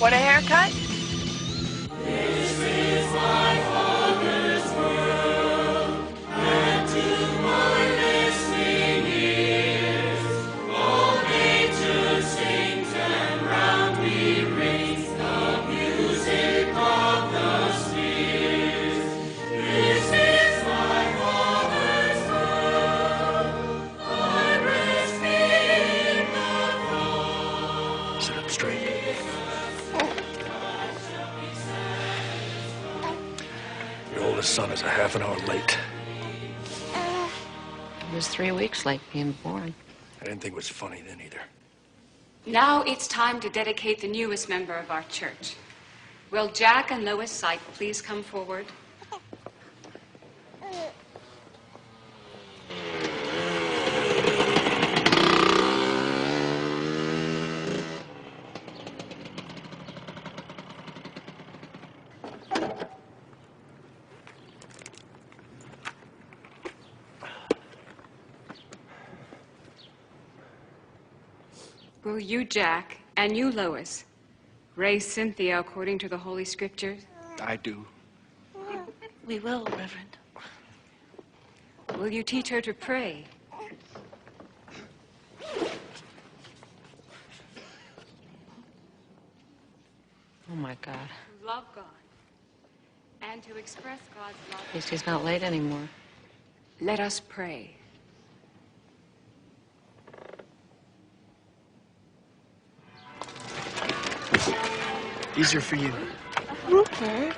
What a haircut? This is my Father's world, and to my listening ears, all nature sings and round me rings the music of the spheres. This is my Father's world, I rest in the throne. Sit up straight. Your oldest son is a half an hour late. He was 3 weeks late being born. I didn't think it was funny then either. Now it's time to dedicate the newest member of our church. Will Jack and Lois Syke please come forward? Will you, Jack, and you, Lois, raise Cynthia according to the Holy Scriptures? I do. We will, Reverend. Will you teach her to pray? Oh, my God. To love God and to express God's love. At least he's not late anymore. Let us pray. These are for you. Rupert?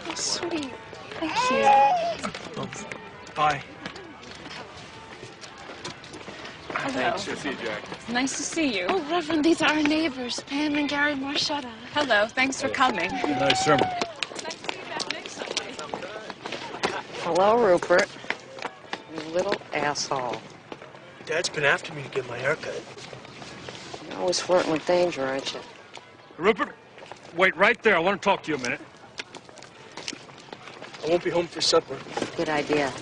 Oh, sweet. Thank you. Oh, bye. Hello. Nice to see you, Jack. Nice to see you. Oh, Reverend, these are our neighbors, Pam and Gary Marchetta. Hello, thanks for coming. Nice sermon. Hello, Rupert. You little asshole. Dad's been after me to get my haircut. You're always flirting with danger, aren't you? Rupert, wait right there. I want to talk to you a minute. I won't be home for supper. Good idea.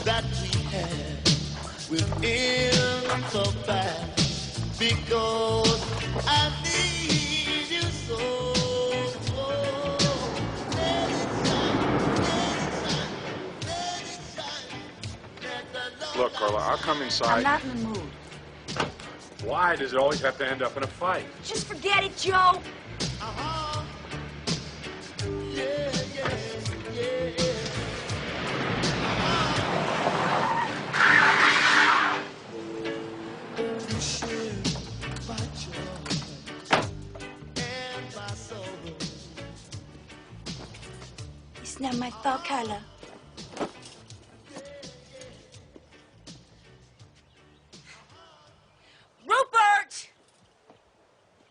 That we had within the past, because I need you so. Let it shine, let it shine, let the love. Look, Carla, I'll come inside. I'm not in the mood. Why does it always have to end up in a fight? Just forget it, Joe. Yeah, yeah, yeah. You share my joy and my sorrow. It's not my fault, Carla. Rupert!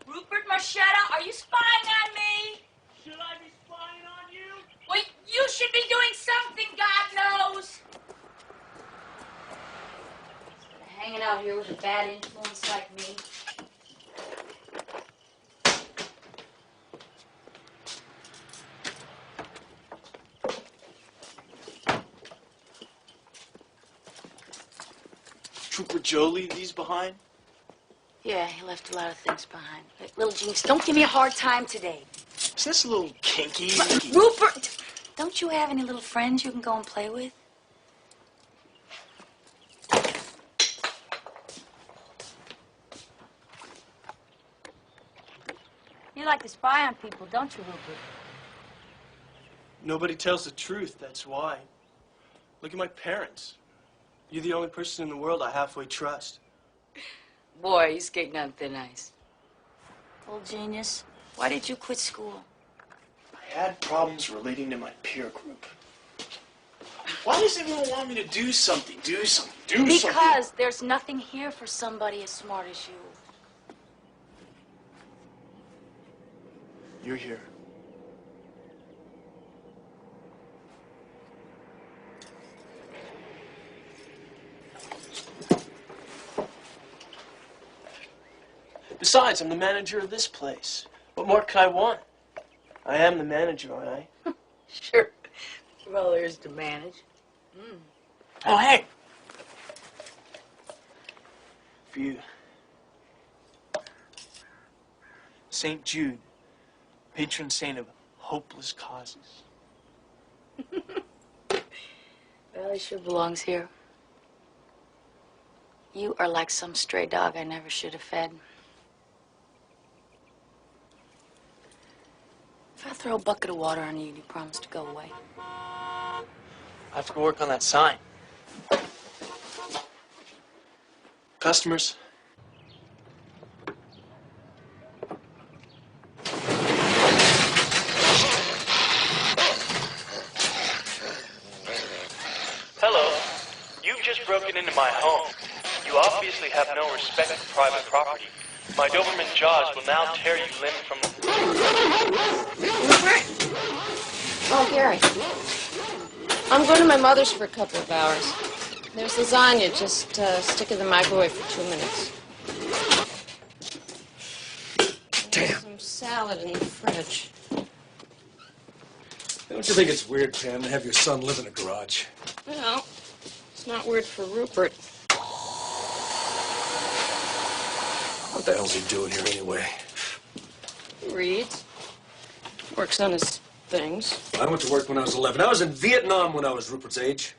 Rupert Marchetta, are you spying on me? Should I be spying on you? Well, you should be doing something, God knows. Hanging out here with a bad influence like me. Trooper Joe leave these behind? Yeah, he left a lot of things behind. Hey, little Jinx, don't give me a hard time today. Is this a little kinky? Rupert! Don't you have any little friends you can go and play with? You like to spy on people, don't you, Rupert? Nobody tells the truth, that's why. Look at my parents. You're the only person in the world I halfway trust. Boy, you're skating on thin ice. Old genius, why did you quit school? I had problems relating to my peer group. Why does everyone want me to do something? Because there's nothing here for somebody as smart as you. You're here. Besides, I'm the manager of this place. What more could I want? I am the manager, aren't I? Sure. Well, there's to manage. Oh, hey! For you. St. Jude, patron saint of hopeless causes. Well, he sure belongs here. You are like some stray dog I never should have fed. If I throw a bucket of water on you, do you promise to go away? I have to go work on that sign. Customers? Hello. You've just broken into my home. You obviously have no respect for private property. My Doberman jaws will now tear you limb from... Oh, Gary. I'm going to my mother's for a couple of hours. There's lasagna. Just stick it in the microwave for 2 minutes. Damn. Some salad in the fridge. Don't you think it's weird, Pam, to have your son live in a garage? Well, it's not weird for Rupert. What the hell's he doing here anyway? He reads. Works on his things. I went to work when I was 11. I was in Vietnam when I was Rupert's age.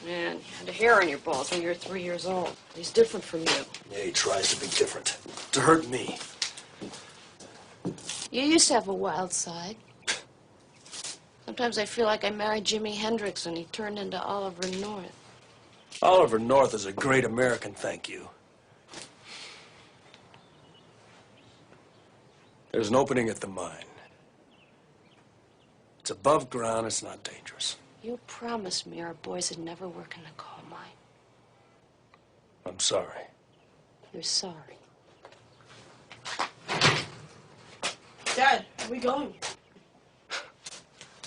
Man, you had a hair on your balls when you were 3 years old. He's different from you. Yeah, he tries to be different. To hurt me. You used to have a wild side. Sometimes I feel like I married Jimi Hendrix and he turned into Oliver North. Oliver North is a great American, thank you. There's an opening at the mine. It's above ground, it's not dangerous. You promised me our boys would never work in the coal mine. I'm sorry. You're sorry. Dad, where are we going?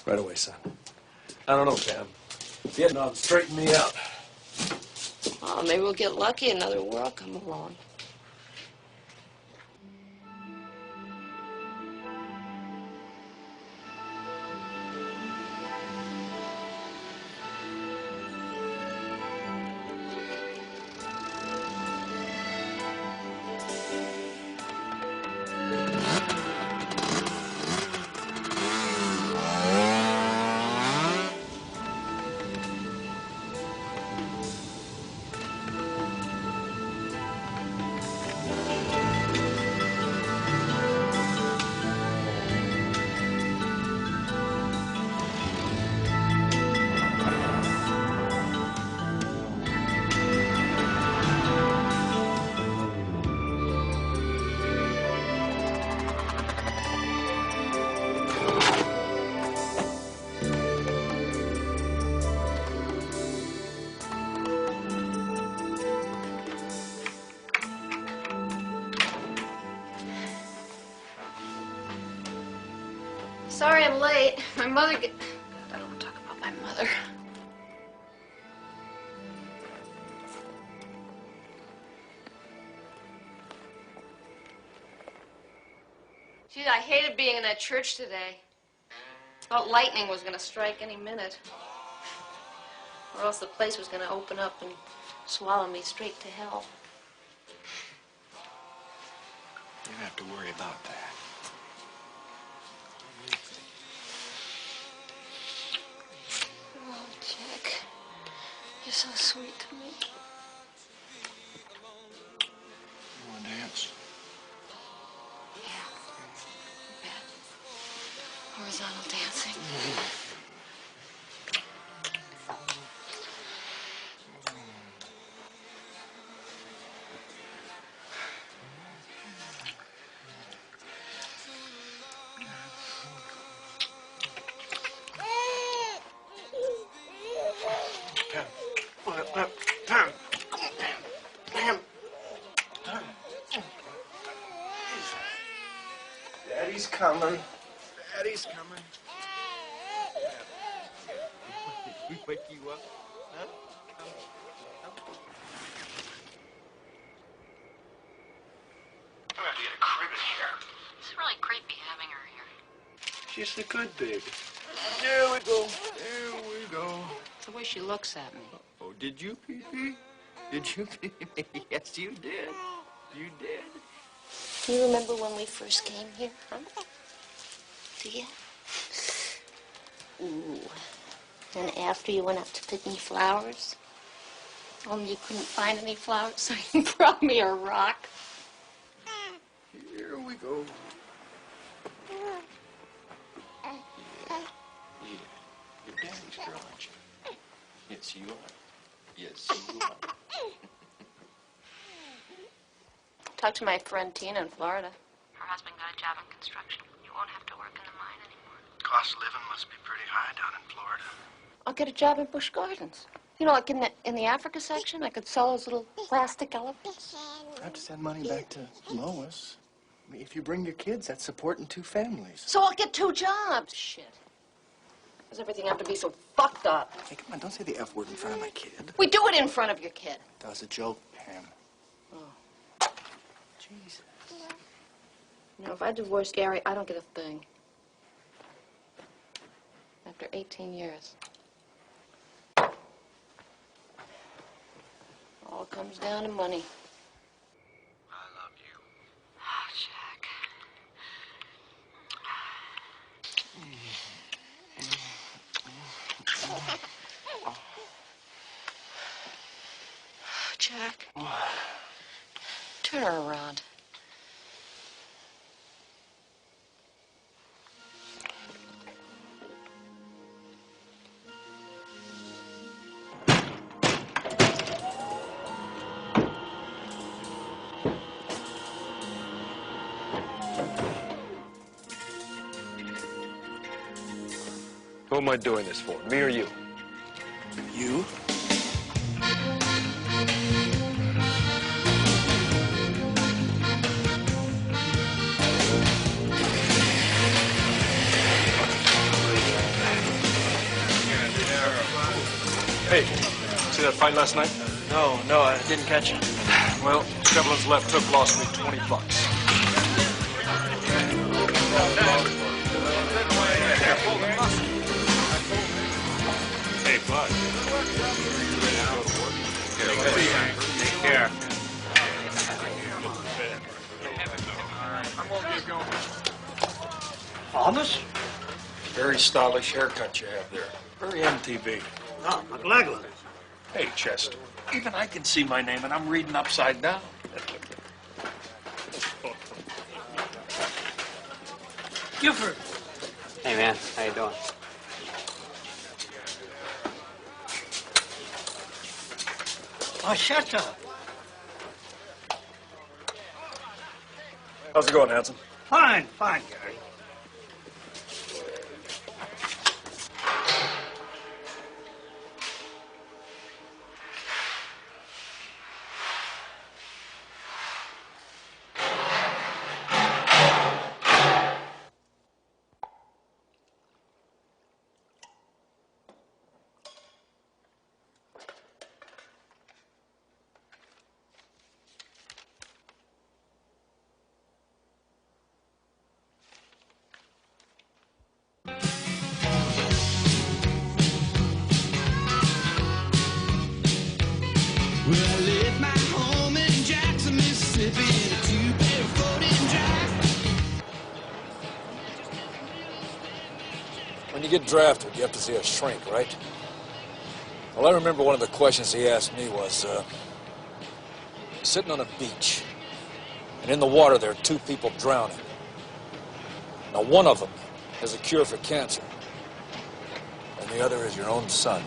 Right away, son. I don't know, Pam. Vietnam straightened me out. Oh, maybe we'll get lucky, another war will come along. Sorry I'm late. My mother God, I don't want to talk about my mother. Gee, I hated being in that church today. Thought lightning was going to strike any minute. Or else the place was going to open up and swallow me straight to hell. You don't have to worry about that. Oh, Jack, you're so sweet to me. You want to dance? Yeah, you bet. Horizontal dancing. Daddy's coming. Daddy's coming. We wake you up, huh? She's a good baby. There we go. There we go. It's the way she looks at me. Oh, did you pee-pee? Did you pee-pee? Yes, you did. You did. Do you remember when we first came here, huh? Do you? Ooh. And after you went up to pick me flowers? You couldn't find any flowers, so you brought me a rock. Here we go. Yeah. You're Daddy's girl, aren't you? Yes, you are. Yes, you are. Talk to my friend Tina in Florida. Her husband got a job in construction. You won't have to work in the mine anymore. Cost of living must be pretty high down in Florida. I'll get a job in Busch Gardens. You know, like in the Africa section, I could sell those little plastic elephants. I have to send money back to Lois. I mean, if you bring your kids, that's supporting 2 families. So I'll get 2 jobs. Shit. Does everything have to be so fucked up? Hey, come on, don't say the F word in front of my kid. We do it in front of your kid. That was a joke, Pam. Oh. Jesus. You know, if I divorce Gary, I don't get a thing. After 18 years. All comes down to money. I love you. Oh, Jack. Jack. Turn her around. Who am I doing this for? Me or you? You? Hey, see that fight last night? No, I didn't catch it. Well, Devlin's left hook lost me $20. Hey, bud. Take care. Honest? Very stylish haircut you have there. Very MTV. No, McLaglen. Hey, Chester. Even I can see my name, and I'm reading upside down. Gifford. Hey, man. How you doing? Oh, shut up. How's it going, Hanson? Fine, Gary. Well, I left my home in Jackson, Mississippi, in a two-barrel 40 drive. When you get drafted, you have to see a shrink, right? Well, I remember one of the questions he asked me was, sitting on a beach, and in the water there are 2 people drowning. Now, one of them has a cure for cancer, and the other is your own son.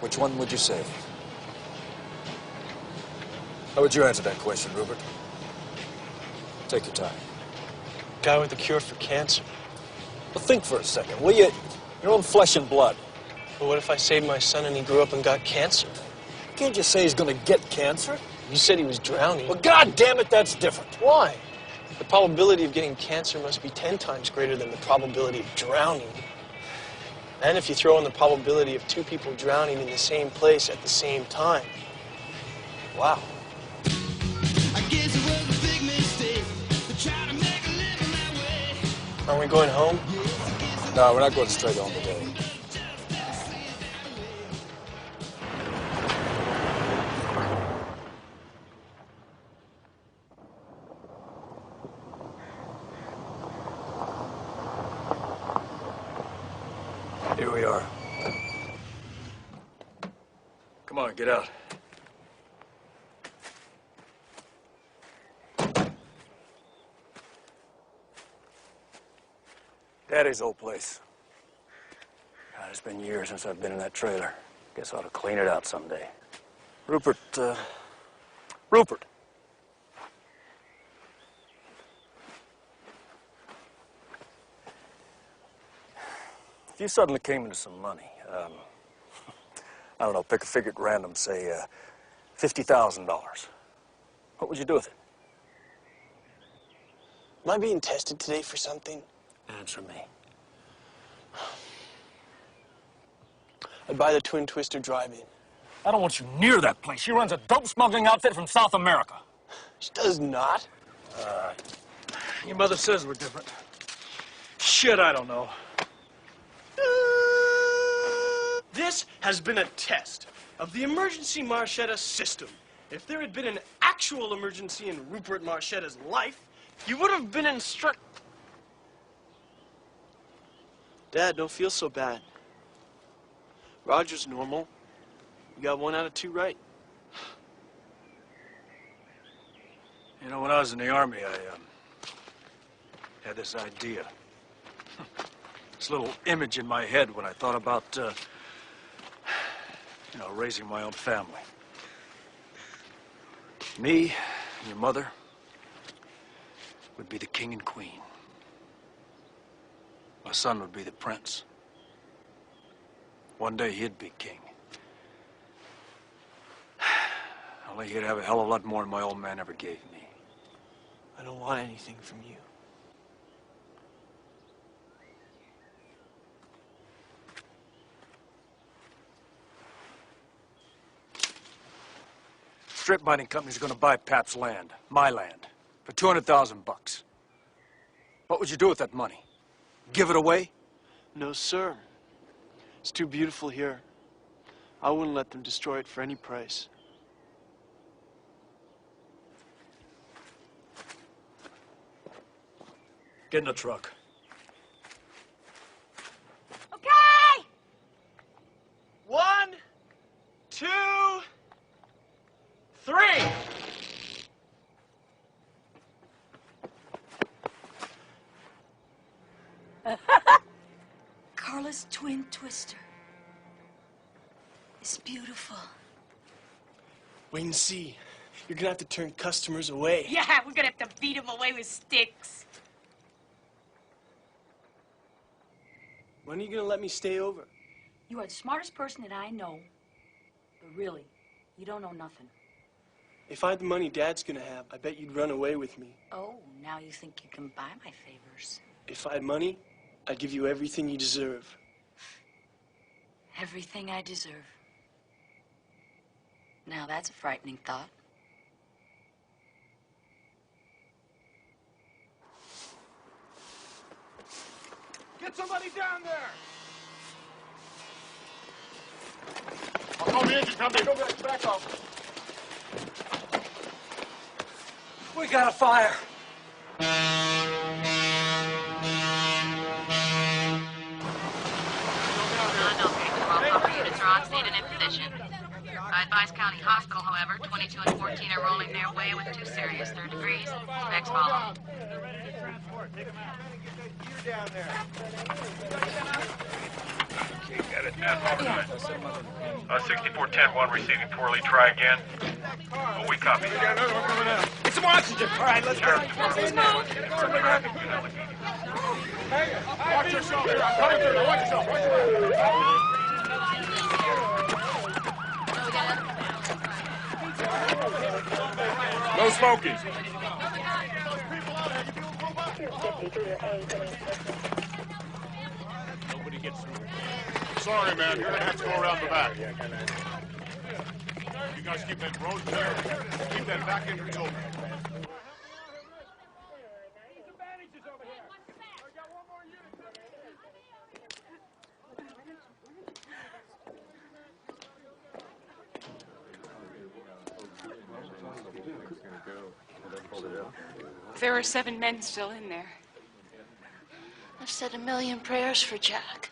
Which one would you save? How would you answer that question, Rupert? Take your time. Guy with the cure for cancer. Well, think for a second, will you? Your own flesh and blood. But what if I saved my son and he grew up and got cancer? Can't you say he's gonna get cancer? You said he was drowning. Well, God damn it, that's different. Why? The probability of getting cancer must be 10 times greater than the probability of drowning. And if you throw in the probability of 2 people drowning in the same place at the same time. Wow. I guess it was a big mistake to try to make a living that way. Aren't we going home? No, we're not going straight home today. Here we are. Come on, get out. Daddy's old place. God, it's been years since I've been in that trailer. Guess I ought to clean it out someday. Rupert. If you suddenly came into some money, I don't know, pick a figure at random, say $50,000. What would you do with it? Am I being tested today for something? Answer me. I'd buy the Twin Twister drive-in. I don't want you near that place. She runs a dope smuggling outfit from South America. She does not. Your mother says we're different. Shit, I don't know. This has been a test of the emergency Marchetta system. If there had been an actual emergency in Rupert Marchetta's life, you would have been instructed. Dad, don't feel so bad. Roger's normal. You got 1 out of 2 right. You know, when I was in the Army, I had this idea. This little image in my head when I thought about, you know, raising my own family. Me and your mother would be the king and queen. My son would be the prince. One day he'd be king. Only he'd have a hell of a lot more than my old man ever gave me. I don't want anything from you. Strip mining company's gonna buy Pap's land, my land, for $200,000. What would you do with that money? Give it away? No, sir. It's too beautiful here. I wouldn't let them destroy it for any price. Get in the truck. Okay! 1, 2, 3. Carla's Twin Twister. It's beautiful. Wait and see. You're gonna have to turn customers away. Yeah, we're gonna have to beat them away with sticks. When are you gonna let me stay over? You are the smartest person that I know. But really, you don't know nothing. If I had the money Dad's gonna have, I bet you'd run away with me. Oh, now you think you can buy my favors. If I had money, I'd give you everything you deserve. Everything I deserve. Now that's a frightening thought. Get somebody down there! I'll call the engine company. Go back off. We got a fire. Units are on scene and in position. I advise County Hospital, however, 22 and 14 are rolling their way with 2 serious 3rd degrees. Specs follow. Okay, got it. 6410-1 receiving poorly. Try again. Oh, we copy. We got another one coming out. Get some oxygen. All right, let's go. Watch yourself here. I'm coming through. Watch yourself. Watch yourself. No smoking. Nobody gets through. Sorry, man. You're gonna have to go around the back. You guys keep that road clear. Keep that back entrance open. There are 7 men still in there. I've said 1,000,000 prayers for Jack.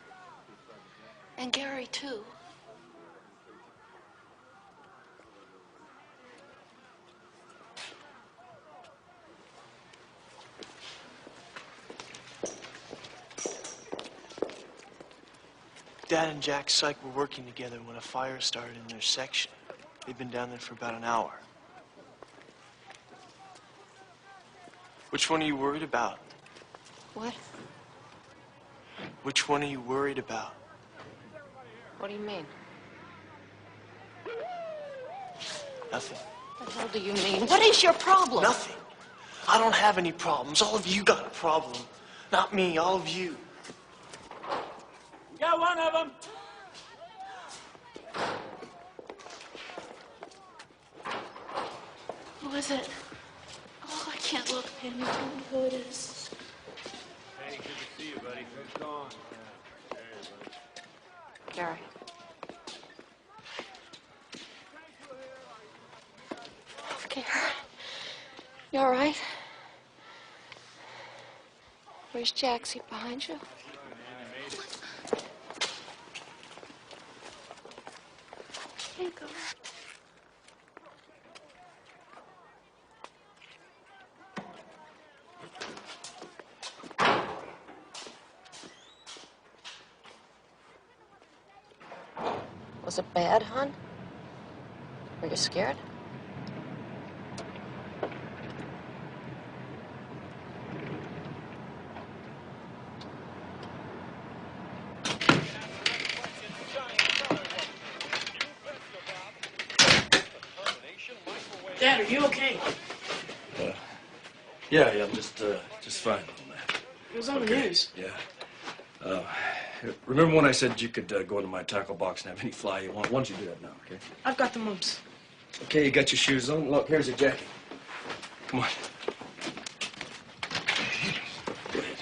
And Gary, too. Dad and Jack's psych were working together when a fire started in their section. They'd been down there for about an hour. Which one are you worried about? What? Which one are you worried about? What do you mean? Nothing. What the hell do you mean? What is your problem? Nothing. I don't have any problems. All of you got a problem. Not me, all of you. Got one of them. Who is it? Oh, I can't look, Penny. Tell me who it is. Hey, good to see you, buddy. Who's gone? Gary. Gary. You all right? Where's Jack? Is he behind you? Here you go. Was it bad, hon? Were you scared? Dad, are you okay? Yeah, I'm just fine. It was on the news. Yeah. Remember when I said you could go into my tackle box and have any fly you want? Why don't you do that now, okay? I've got the mumps. Okay, you got your shoes on. Look, here's your jacket. Come on. Go ahead.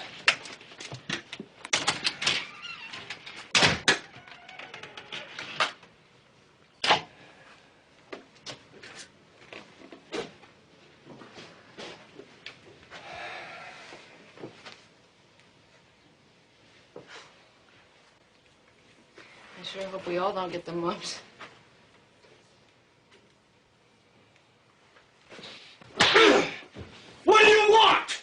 I sure hope we all don't get the mumps. What do you want?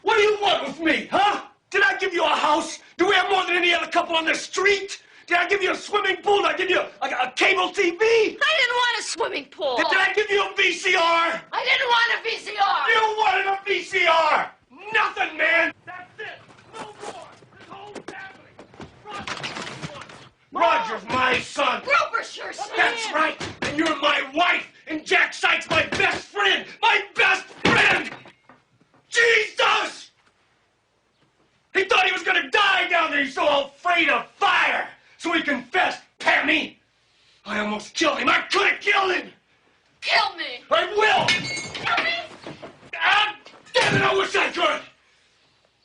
What do you want with me, huh? Did I give you a house? Do we have more than any other couple on the street? Did I give you a swimming pool? Did I give you a cable TV? I didn't want a swimming pool. Did I give you a VCR? I didn't want a VCR. You wanted a VCR! Nothing, man! That's it! No more! This whole family! Roger's my son! Grover's your son! That's right! And you're my wife! And Jack Sykes my best friend! My best friend! Jesus! He thought he was gonna die down there. He's so afraid of fire. So he confessed. Pammy! I almost killed him. I could have killed him! Kill me! I will! Kill me! Ah, damn it, I wish I could!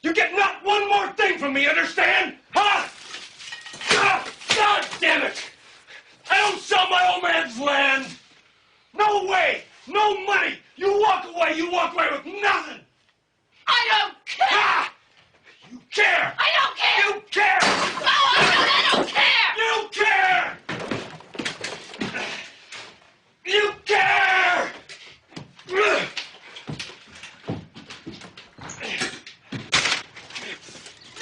You get not one more thing from me, understand? Huh? God damn it! I don't sell my old man's land! No way! No money! You walk away with nothing! I don't care! Ah! You care! I don't care! You care! No, I don't care! You care! You care!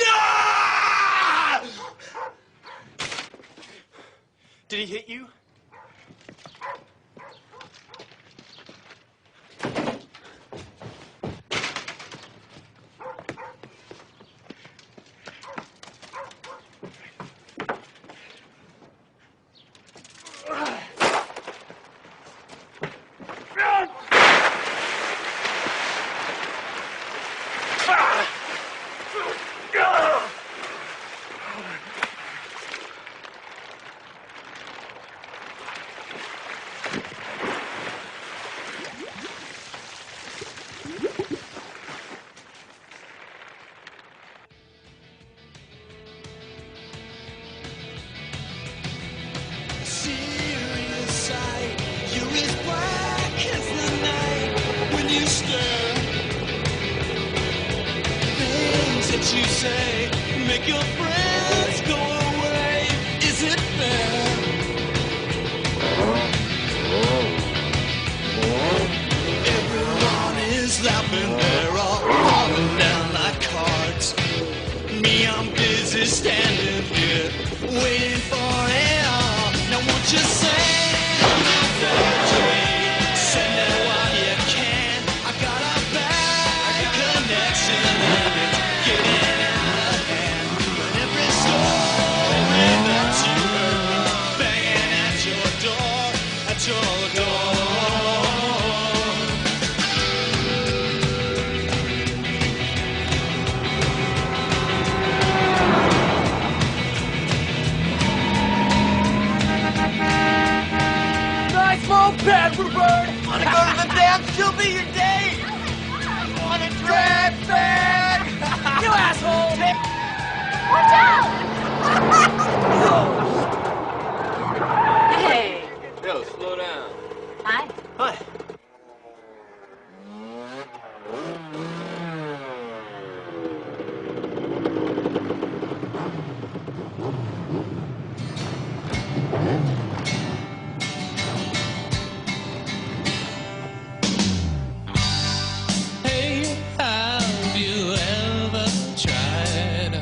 Ah! Did he hit you? what you say. Make your friends go away. Is it fair? Everyone is laughing. They're all falling down like cards. Me, I'm busy standing here waiting for it all. Now won't you say send it while you can. I got a bad connection and it's getting out of hand. But every story that you heard banging at your door, at your door. Nice little pet, Rupert! Wanna go to the dance? She'll be your date! Wanna drag bag? You asshole! Watch out! Hey. Yo, slow down. Hi. Hi. Hey, have you ever tried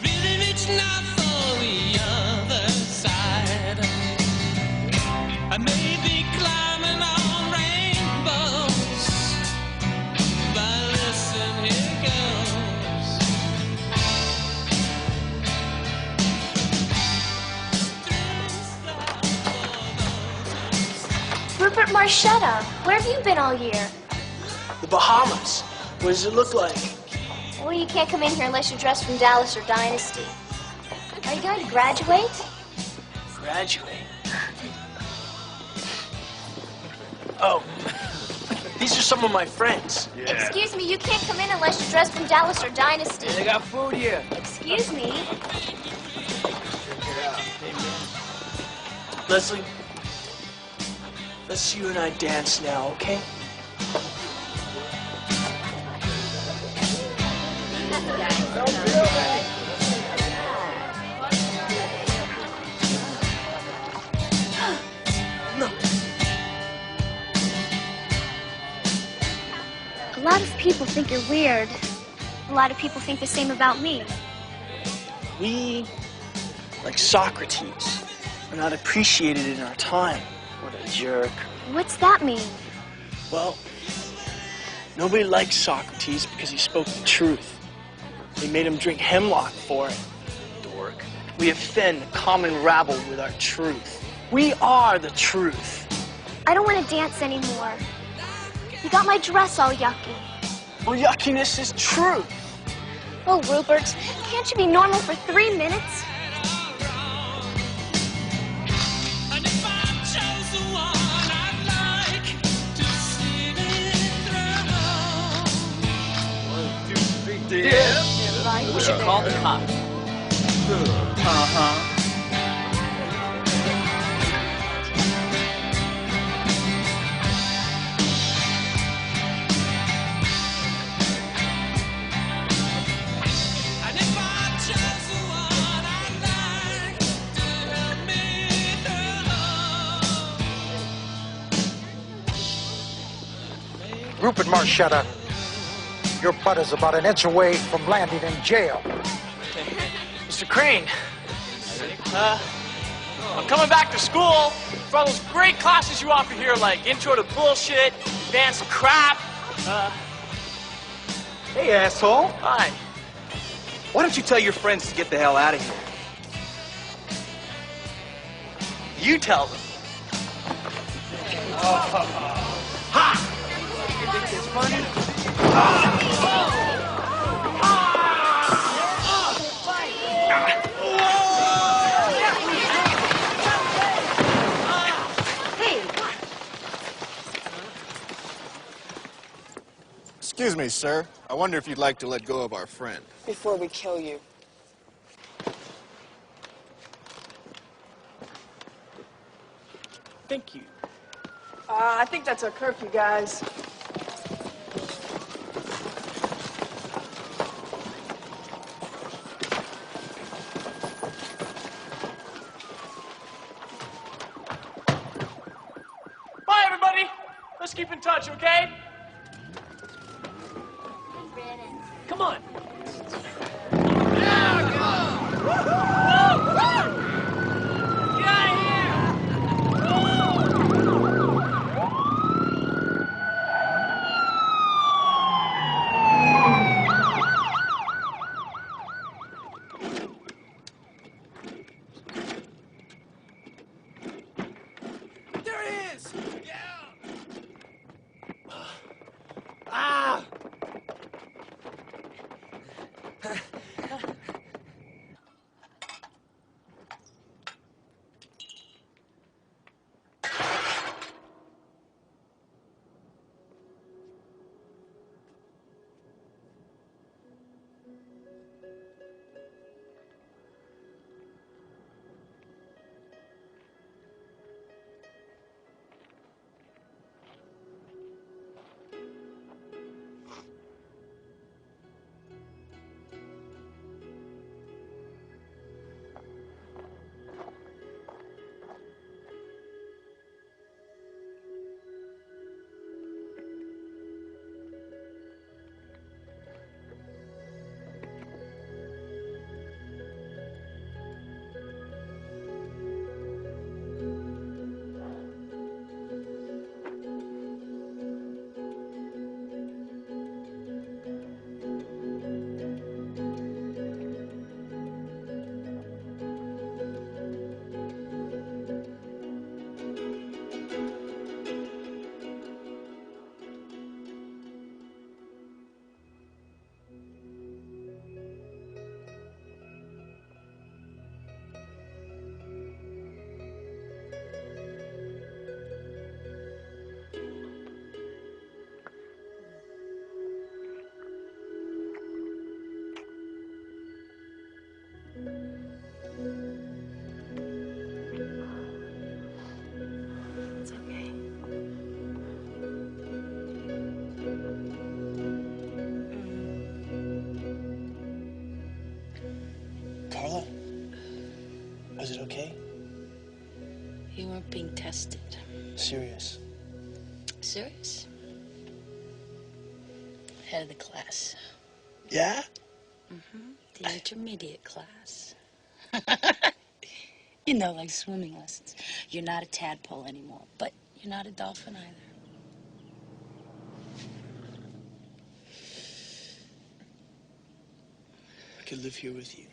really reaching out for the other side? I may be climbing on rainbows, but listen, here goes. Rupert Marchetta, where have you been all year? The Bahamas. What does it look like? Well, you can't come in here unless you're dressed from Dallas or Dynasty. Are you going to graduate? Graduate. Oh, these are some of my friends. Excuse me, you can't come in unless you're dressed from Dallas or Dynasty. They got food here. Excuse me. Leslie, let's you and I dance now, okay? A lot of people think you're weird. A lot of people think the same about me. We, like Socrates, are not appreciated in our time. What a jerk. What's that mean? Well, nobody liked Socrates because he spoke the truth. They made him drink hemlock for it. Dork. We offend the common rabble with our truth. We are the truth. I don't want to dance anymore. You got my dress all yucky. Well, yuckiness is truth. Oh, Rupert, can't you be normal for 3 minutes? We should call the cops. Uh-huh. Rupert Marchetta, your butt is about an inch away from landing in jail. Mr. Crane, I'm coming back to school for all those great classes you offer here, like Intro to Bullshit, Advanced Crap. Hey, asshole. Hi. Why don't you tell your friends to get the hell out of here? You tell them. Ha! You think it's funny? Excuse me, sir. I wonder if you'd like to let go of our friend. Before we kill you. Thank you. I think that's our curfew, guys. Let's keep in touch, okay? Come on. Yeah, come on. Woo-hoo! Get out of here! There it is! Yeah! Ah! It's okay. Carla, was it okay? You weren't being tested. Serious. Serious? Head of the class. Yeah? Mm-hmm. The intermediate class. You know, like swimming lessons. You're not a tadpole anymore, but you're not a dolphin either. I could live here with you.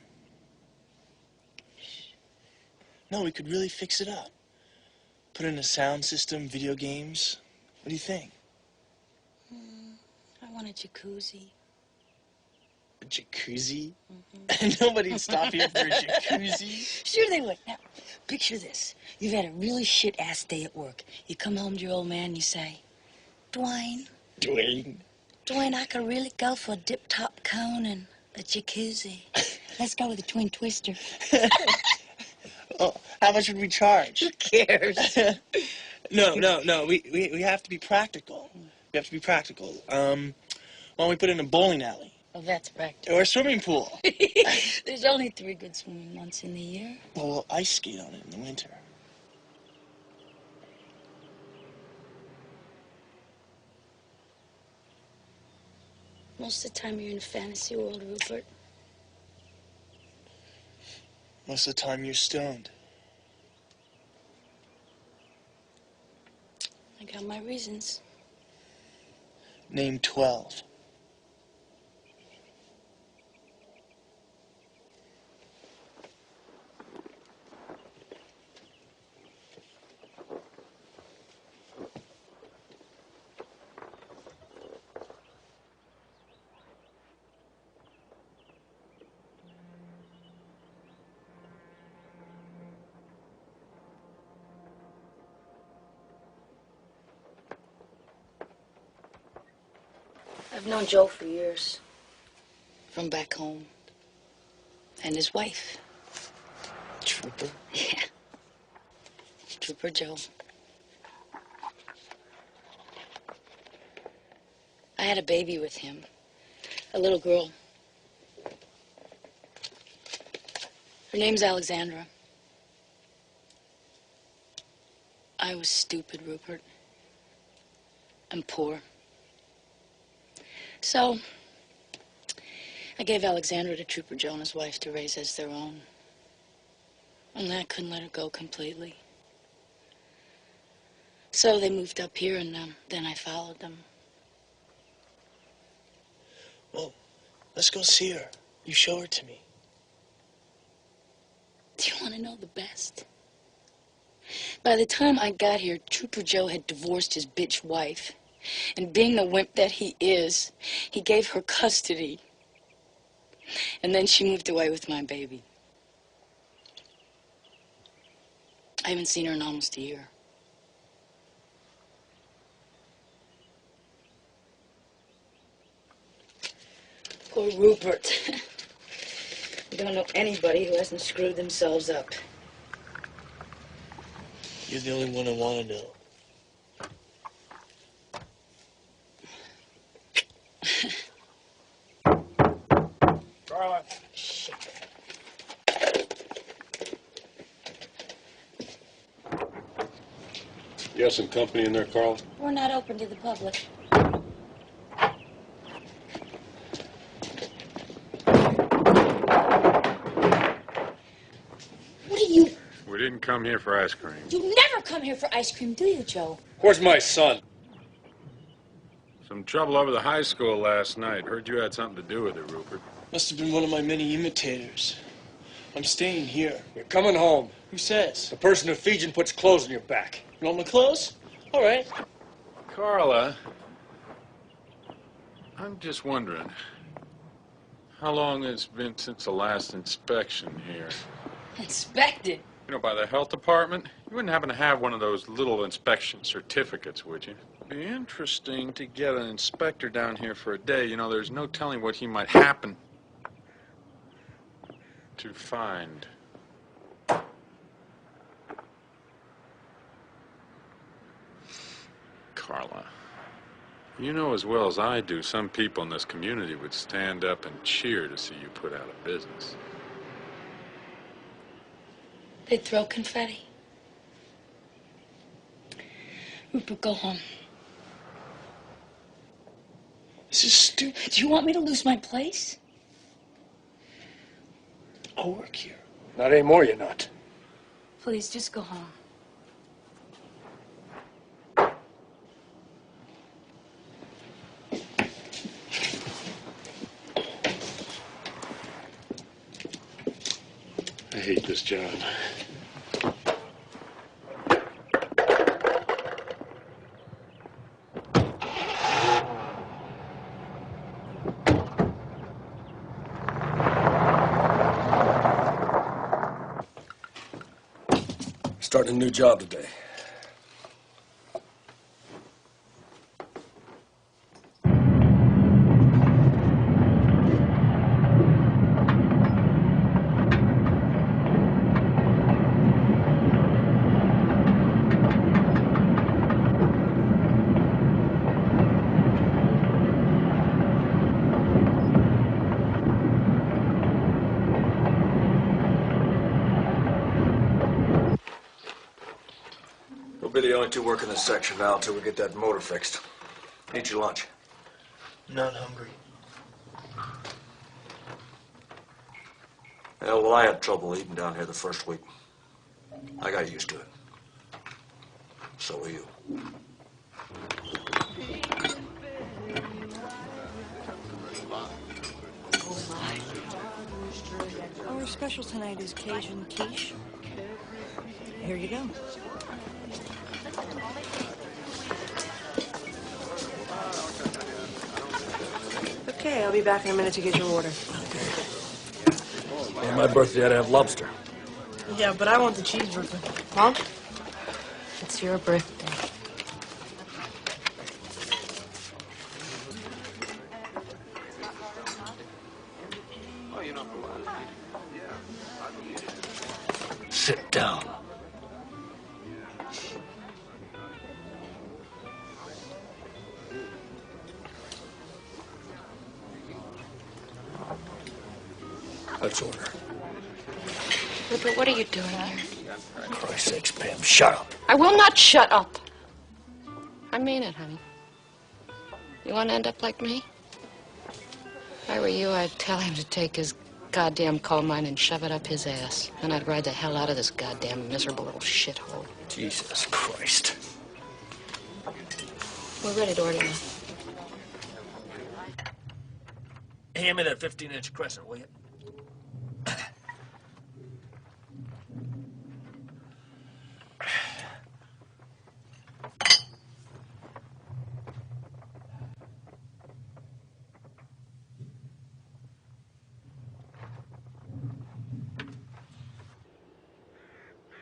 No, we could really fix it up. Put in a sound system, video games. What do you think? I want a jacuzzi. A jacuzzi? Nobody'd stop here for a jacuzzi. Sure they would. Now, picture this. You've had a really shit-ass day at work. You come home to your old man and you say, Dwayne, I could really go for a dip-top cone and a jacuzzi. Let's go with a twin twister. Oh, how much would we charge? Who cares? No. We have to be practical. We have to be practical. Why don't we put in a bowling alley? Oh, that's practical. Or a swimming pool. There's only 3 good swimming months in the year. Well, we'll ice skate on it in the winter. Most of the time you're in a fantasy world, Rupert. Most of the time you're stoned. I got my reasons. Name 12. I've known Joe for years. From back home. And his wife. Trooper? Yeah. Trooper Joe. I had a baby with him. A little girl. Her name's Alexandra. I was stupid, Rupert. I'm poor. So, I gave Alexandra to Trooper Joe and his wife to raise as their own. And I couldn't let her go completely. So they moved up here, and then I followed them. Well, let's go see her. You show her to me. Do you want to know the best? By the time I got here, Trooper Joe had divorced his bitch wife. And being the wimp that he is, he gave her custody. And then she moved away with my baby. I haven't seen her in almost a year. Poor Rupert. I don't know anybody who hasn't screwed themselves up. You're the only one I want to know. Carla. Shit. You have some company in there, Carl? We're not open to the public. What are you... We didn't come here for ice cream. You never come here for ice cream, do you, Joe? Where's my son? Some trouble over the high school last night. Heard you had something to do with it, Rupert. Must have been one of my many imitators. I'm staying here. You're coming home. Who says? The person who feeds you and puts clothes on your back. You want my clothes? All right. Carla, I'm just wondering, how long it's been since the last inspection here? Inspected? You know, by the health department? You wouldn't happen to have one of those little inspection certificates, would you? It'd be interesting to get an inspector down here for a day. You know, there's no telling what he might happen to find. Carla, you know as well as I do, some people in this community would stand up and cheer to see you put out of business. They'd throw confetti. Rupert, go home. This is stupid. Do you want me to lose my place? I'll work here. Not anymore, you're not. Please, just go home. I hate this job. Starting a new job today. We'll be the only two working this section now until we get that motor fixed. Eat your lunch. Not hungry. Yeah, well, I had trouble eating down here the first week. I got used to it. So will you. Our special tonight is Cajun quiche. Here you go. Okay, I'll be back in a minute to get your order. On my birthday, I'd have lobster. Yeah, but I want the cheeseburger. Mom? It's your birthday. Sit down. Let's order. Rupert, what are you doing here? For Christ's sakes, Pam, shut up. I will not shut up. I mean it, honey. You want to end up like me? If I were you, I'd tell him to take his goddamn coal mine and shove it up his ass. And I'd ride the hell out of this goddamn miserable little shithole. Jesus Christ. We're ready to order now. Hand me that 15-inch crescent, will you?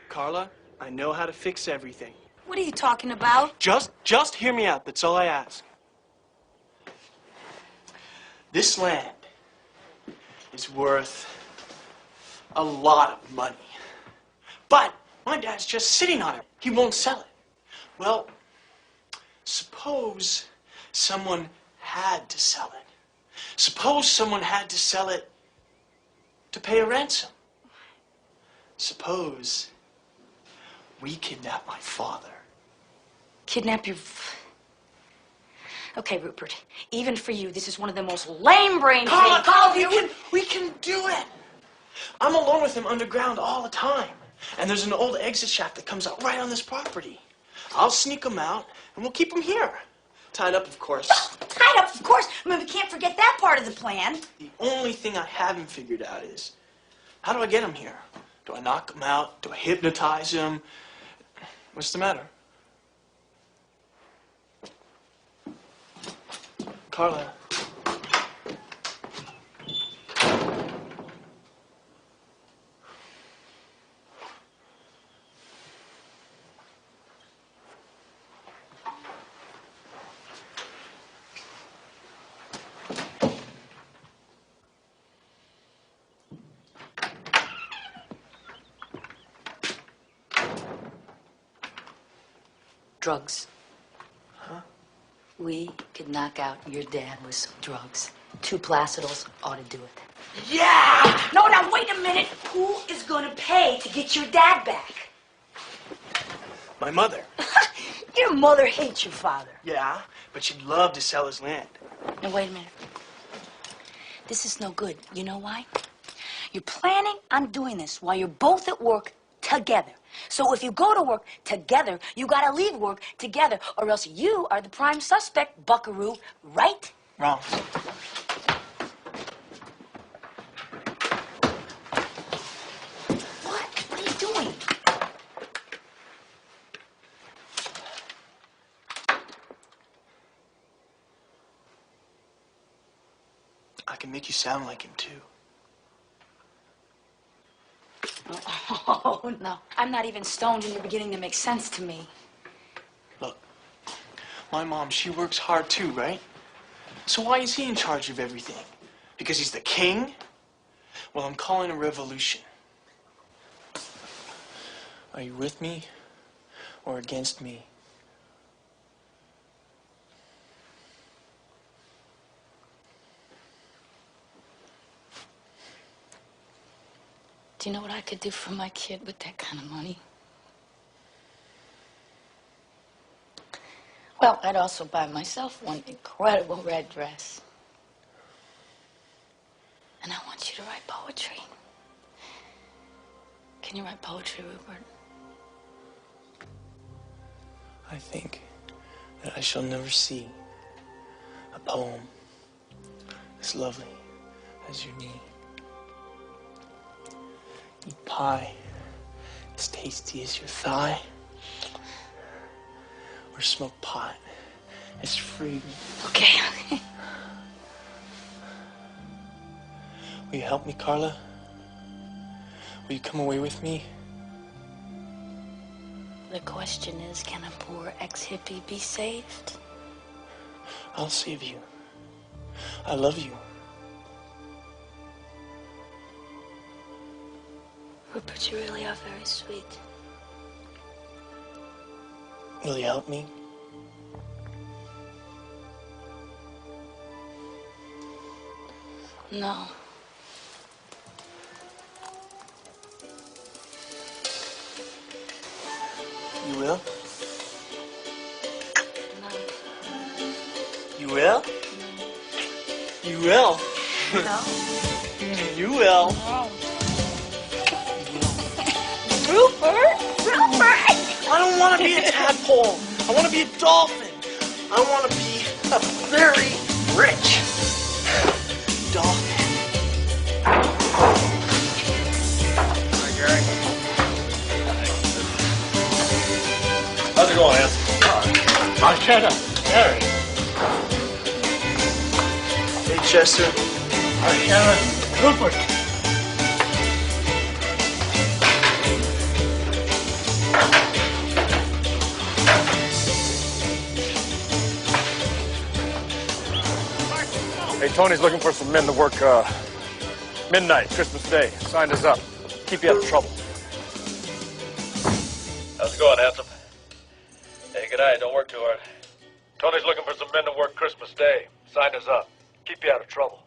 Carla, I know how to fix everything. What are you talking about? Just hear me out. That's all I ask. This land is worth a lot of money. But my dad's just sitting on it. He won't sell it. Well, suppose someone had to sell it. Suppose someone had to sell it to pay a ransom. Suppose we kidnap my father. Kidnap your... Okay, Rupert, even for you, this is one of the most lame-brained things. Carla, we can do it. I'm alone with him underground all the time. And there's an old exit shaft that comes out right on this property. I'll sneak him out, and we'll keep him here. Tied up, of course. Tied up, of course. I mean, we can't forget that part of the plan. The only thing I haven't figured out is, how do I get him here? Do I knock him out? Do I hypnotize him? What's the matter? Carla. Drugs. Huh? We could knock out your dad with some drugs. 2 placidals ought to do it. Yeah! No, now wait a minute. Who is going to pay to get your dad back? My mother. Your mother hates your father. Yeah, but she'd love to sell his land. Now wait a minute. This is no good. You know why? You're planning on doing this while you're both at work together. So if you go to work together, you gotta leave work together, or else you are the prime suspect, buckaroo, right? Wrong. What? What are you doing? I can make you sound like him, too. Oh, no. I'm not even stoned and you're beginning to make sense to me. Look, my mom, she works hard too, right? So why is he in charge of everything? Because he's the king? Well, I'm calling a revolution. Are you with me or against me? Do you know what I could do for my kid with that kind of money? Well, I'd also buy myself one incredible red dress. And I want you to write poetry. Can you write poetry, Rupert? I think that I shall never see a poem as lovely as your knee. Eat pie as tasty as your thigh, or smoke pot as free. Okay. Will you help me, Carla? Will you come away with me? The question is, can a poor ex-hippie be saved? I'll save you. I love you. Rupert, you really are very sweet. Will you help me? No. You will? No. You will? You will? No. You will. No. Rupert! Rupert! I don't want to be a tadpole. I want to be a dolphin. I want to be a very rich dolphin. Hi, Gary. How's it going, Anson? Marchetta, Gary. Hey, Chester. Marchetta, Rupert. Hey, Tony's looking for some men to work midnight, Christmas Day. Signed us up. Keep you out of trouble. How's it going, Handsome? Hey, good night. Don't work too hard. Tony's looking for some men to work Christmas Day. Signed us up. Keep you out of trouble.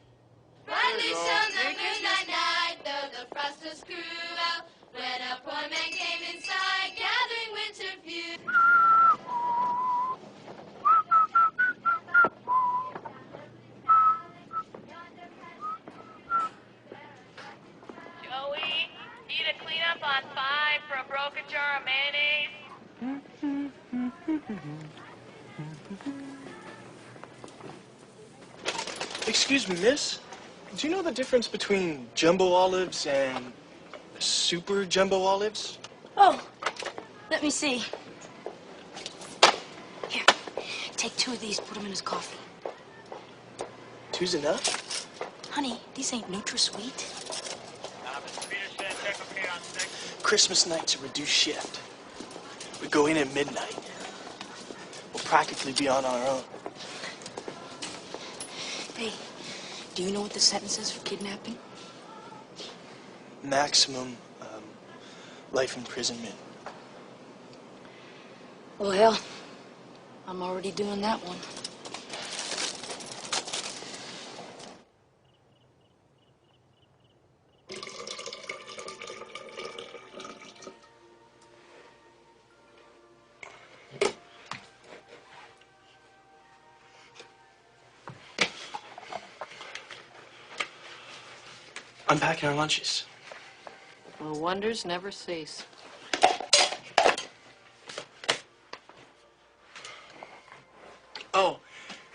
Riley on the midnight night, though the frost was cruel, when a poor man came inside, gathering winter fuel. Joey, need a cleanup on 5 for a broken jar of mayonnaise? Excuse me, miss. Do you know the difference between jumbo olives and super jumbo olives? Oh, let me see. Here, take 2 of these, put them in his coffee. 2's enough? Honey, these ain't NutraSweet. Christmas night's a reduced shift. We go in at midnight. We'll practically be on our own. Hey, do you know what the sentence is for kidnapping? Maximum life imprisonment. Well, hell, I'm already doing that one. Unpacking our lunches. Well, wonders never cease. Oh,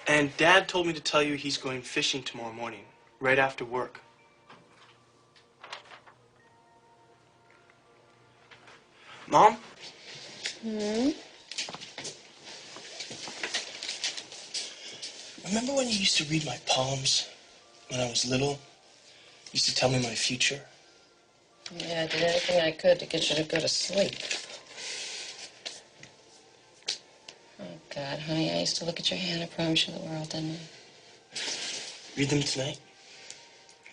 and Dad told me to tell you he's going fishing tomorrow morning, right after work. Mom? Remember when you used to read my poems when I was little? You used to tell me my future? Yeah, I did anything I could to get you to go to sleep. Oh, God, honey, I used to look at your hand and promise you the world, didn't I? Read them tonight,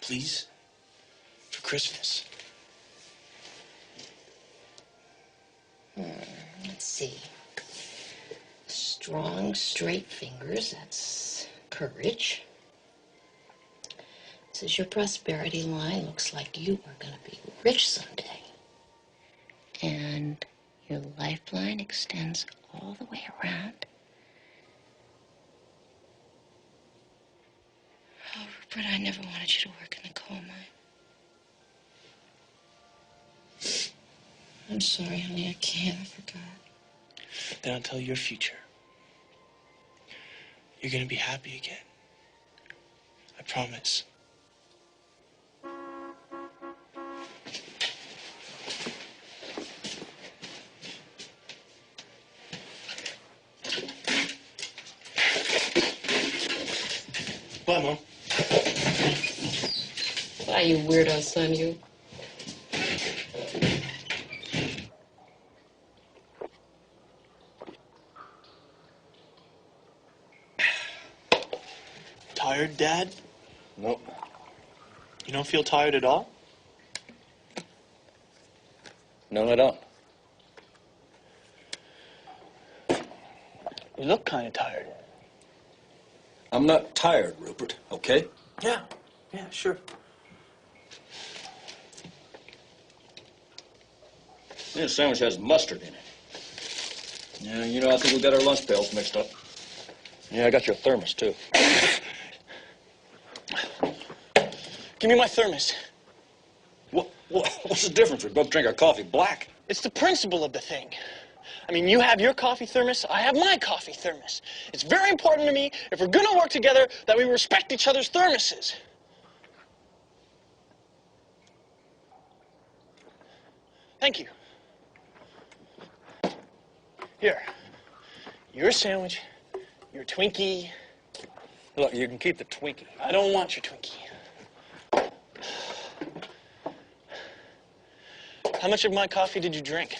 please, for Christmas. Let's see. Strong, straight fingers, that's courage. This is your prosperity line. Looks like you are going to be rich someday. And your lifeline extends all the way around. Oh, Rupert, I never wanted you to work in the coal mine. I'm sorry, honey, I can't. I forgot. Then I'll tell you your future. You're gonna be happy again. I promise. Bye, Mom. Why, you weirdo son, you. Tired, Dad? Nope. You don't feel tired at all? No, I don't. You look kind of tired. I'm not tired, Rupert, okay? Yeah, sure. This sandwich has mustard in it. Yeah, you know, I think we got our lunch pails mixed up. Yeah, I got your thermos, too. Give me my thermos. What's the difference? We both drink our coffee black. It's the principle of the thing. I mean, you have your coffee thermos, I have my coffee thermos. It's very important to me, if we're gonna work together, that we respect each other's thermoses. Thank you. Here. Your sandwich, your Twinkie. Look, you can keep the Twinkie. I don't want your Twinkie. How much of my coffee did you drink?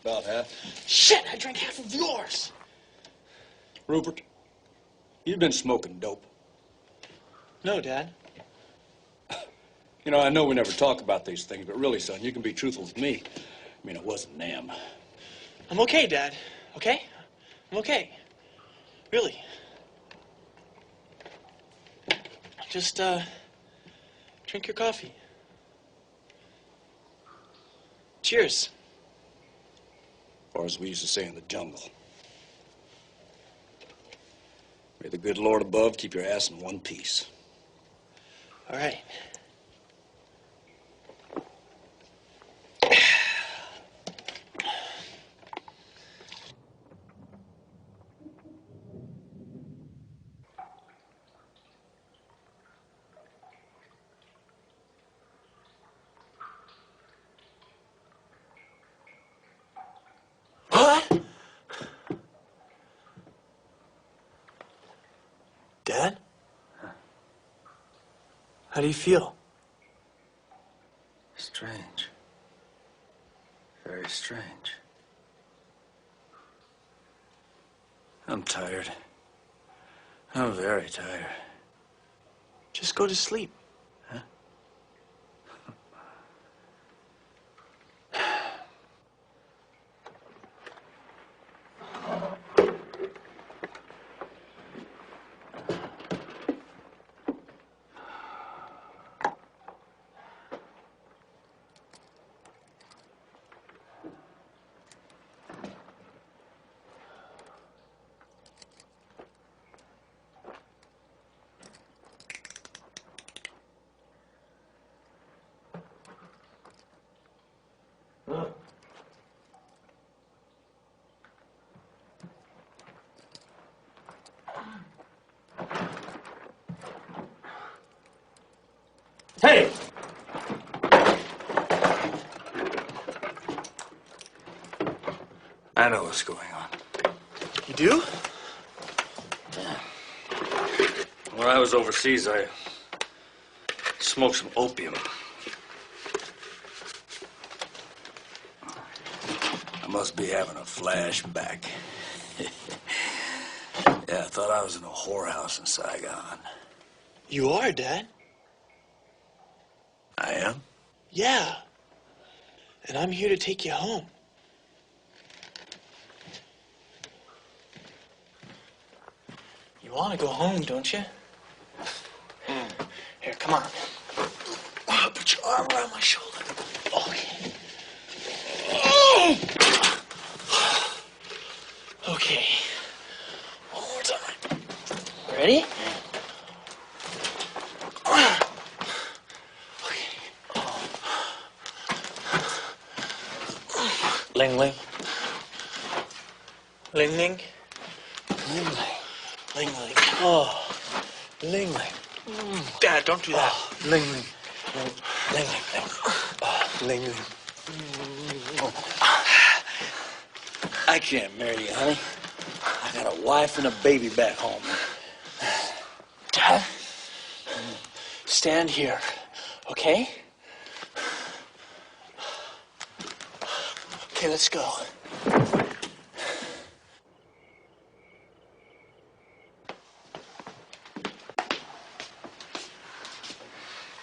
About half. Shit, I drank half of yours. Rupert, you've been smoking dope. No, Dad. You know, I know we never talk about these things, but really, son, you can be truthful with me. I mean, it wasn't them. I'm okay, Dad. Okay? I'm okay. Really. Just, drink your coffee. Cheers. Or as we used to say in the jungle. May the good Lord above keep your ass in one piece. All right. What? Dad? How do you feel? Strange. Very strange. I'm tired. I'm very tired. Just go to sleep. Huh? Hey! I know what's going on. You do? Yeah. When I was overseas, I smoked some opium. I must be having a flashback. Yeah, I thought I was in a whorehouse in Saigon. You are, Dad. I am? Yeah. And I'm here to take you home. You want to go home, don't you? Here, come on. Put your arm around my shoulder. Okay. Okay. One more time. Ready? Ling Ling. Ling Ling. Ling Ling. Ling Ling. Oh, Ling Ling. Dad, don't do that. Oh, Ling Ling. Ling Ling. Ling. Oh, Ling Ling. Oh. I can't marry you, honey. I got a wife and a baby back home. Dad, stand here, okay? Okay, let's go.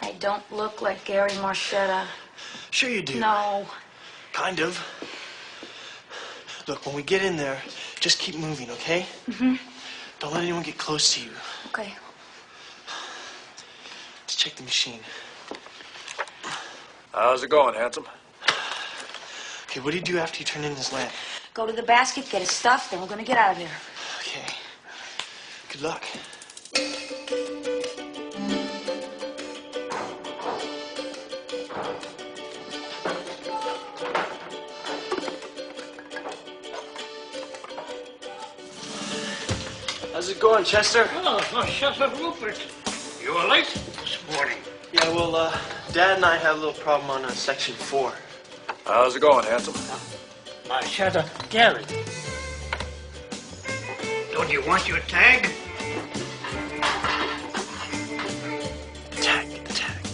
I don't look like Gary Marchetta. Sure you do. No. Kind of. Look, when we get in there, just keep moving, okay? Mm-hmm. Don't let anyone get close to you. Okay. Let's check the machine. How's it going, handsome? Okay, what do you do after you turn in this lamp? Go to the basket, get his stuff, then we're gonna get out of here. Okay. Good luck. How's it going, Chester? Oh, shut up, Rupert. You were late this morning. Yeah, well, Dad and I had a little problem on Section 4. How's it going, handsome? Shut up, Gary. Don't you want your tag? Tag, get the tag.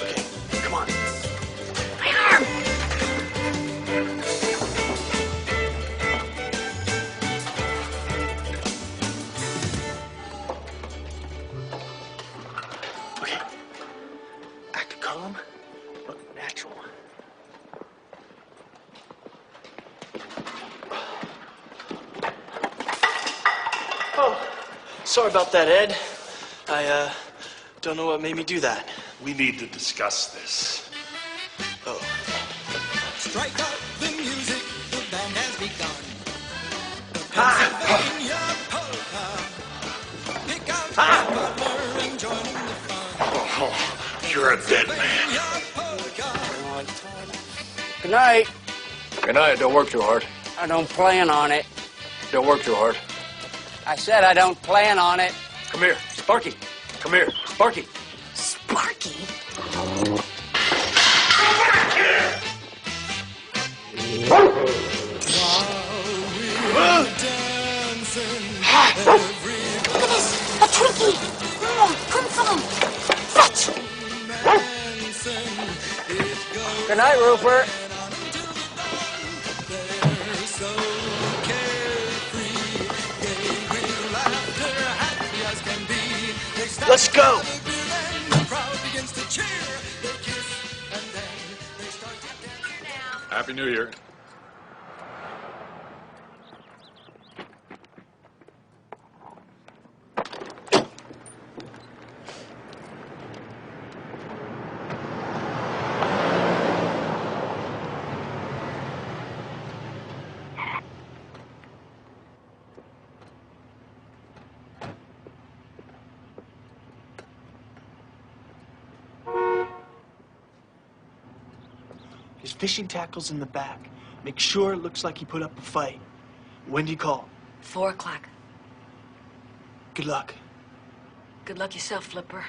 Okay, come on. My arm! Okay. Act calm. Look natural. Oh, sorry about that, Ed. I, don't know what made me do that. We need to discuss this. Oh. Strike up the music, the band has begun. The Pennsylvania polka. Pick out the butler and join in the fun. Oh, you're a dead man. Good night. Good night. Don't work too hard. I don't plan on it. Don't work too hard. I said I don't plan on it. Come here, Sparky. Come here, Sparky. Sparky? Look at this! A Twinkie! Come from him! Fetch! Good night, Rupert. Let's go! Happy New Year. His fishing tackle's in the back. Make sure it looks like he put up a fight. When do you call? 4 o'clock. Good luck. Good luck yourself, Flipper.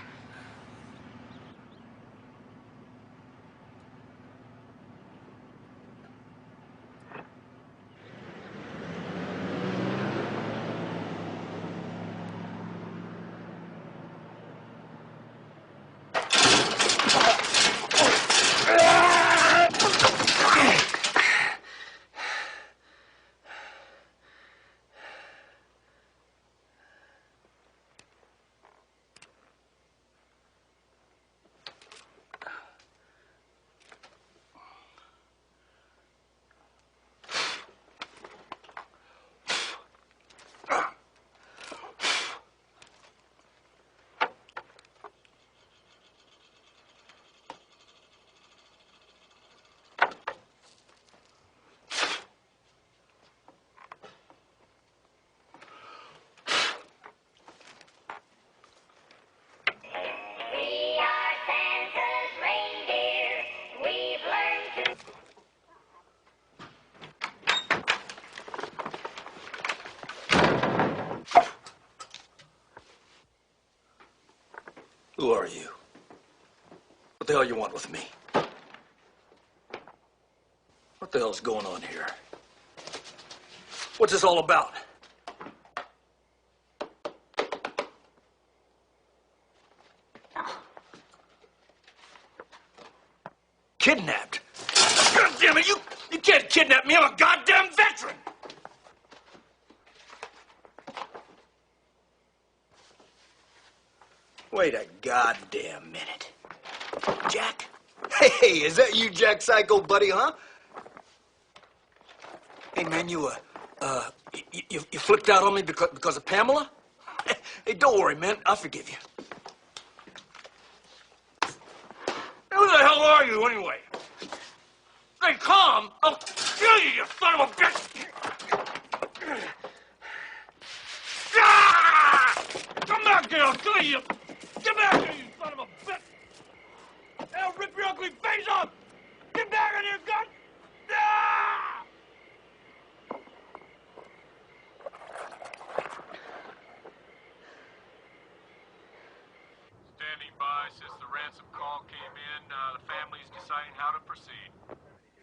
Who are you? What the hell you want with me? What the hell's going on here? What's this all about? Kidnapped? God damn it, you can't kidnap me. I'm a goddamn veteran. Wait a goddamn minute. Jack? Hey, is that you, Jack Psycho buddy, huh? Hey, man, you flipped out on me because of Pamela? Hey, don't worry, man. I'll forgive you. Who the hell are you, anyway? Stay calm. I'll kill you, you son of a bitch!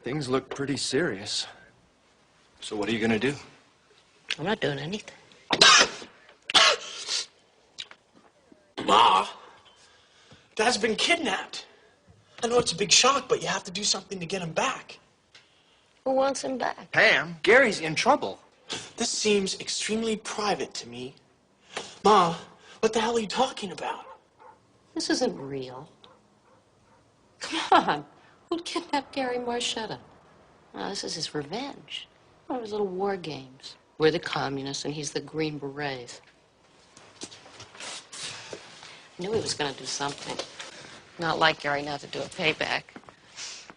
Things look pretty serious. So what are you gonna do? I'm not doing anything. Ma, Dad's been kidnapped. I know it's a big shock, but you have to do something to get him back. Who wants him back? Pam, Gary's in trouble. This seems extremely private to me. Ma, what the hell are you talking about? This isn't real. Come on. Who'd kidnap Gary Marchetta? Oh, this is his revenge. One of his little war games. We're the communists and he's the Green Berets. I knew he was going to do something. Not like Gary not to do a payback.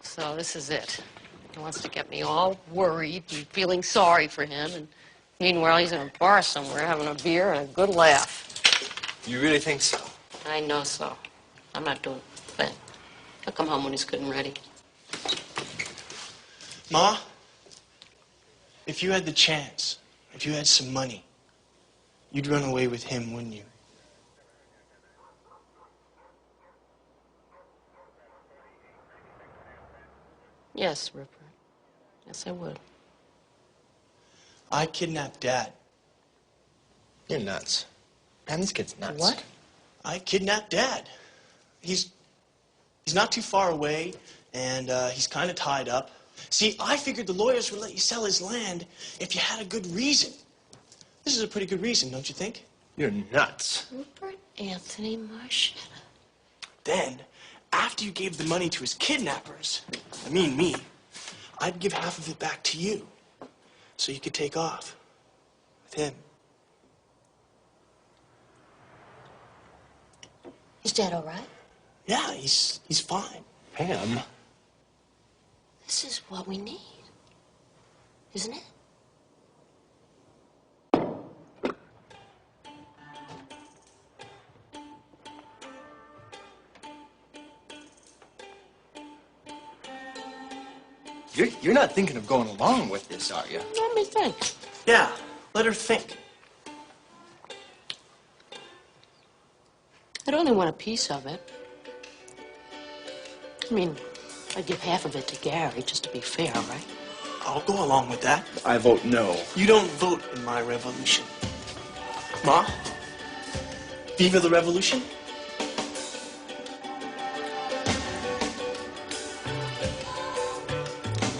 So this is it. He wants to get me all worried and feeling sorry for him. And meanwhile, he's in a bar somewhere having a beer and a good laugh. You really think so? I know so. I'm not doing a thing. He'll come home when he's good and ready. Ma, if you had the chance, if you had some money, you'd run away with him, wouldn't you? Yes, Rupert. Yes, I would. I kidnapped Dad. You're nuts. Man, this kid's nuts. What? I kidnapped Dad. He's not too far away, and he's kind of tied up. See, I figured the lawyers would let you sell his land if you had a good reason. This is a pretty good reason, don't you think? You're nuts. Rupert Anthony Marchetta. Then, after you gave the money to his kidnappers, I mean me, I'd give half of it back to you, so you could take off with him. Is Dad all right? Yeah, he's fine. Pam. This is what we need, isn't it? You're not thinking of going along with this, are you? Let me think. Yeah, let her think. I'd only want a piece of it. I mean, I'd give half of it to Gary, just to be fair, right? I'll go along with that. I vote no. You don't vote in my revolution. Ma? Viva the revolution?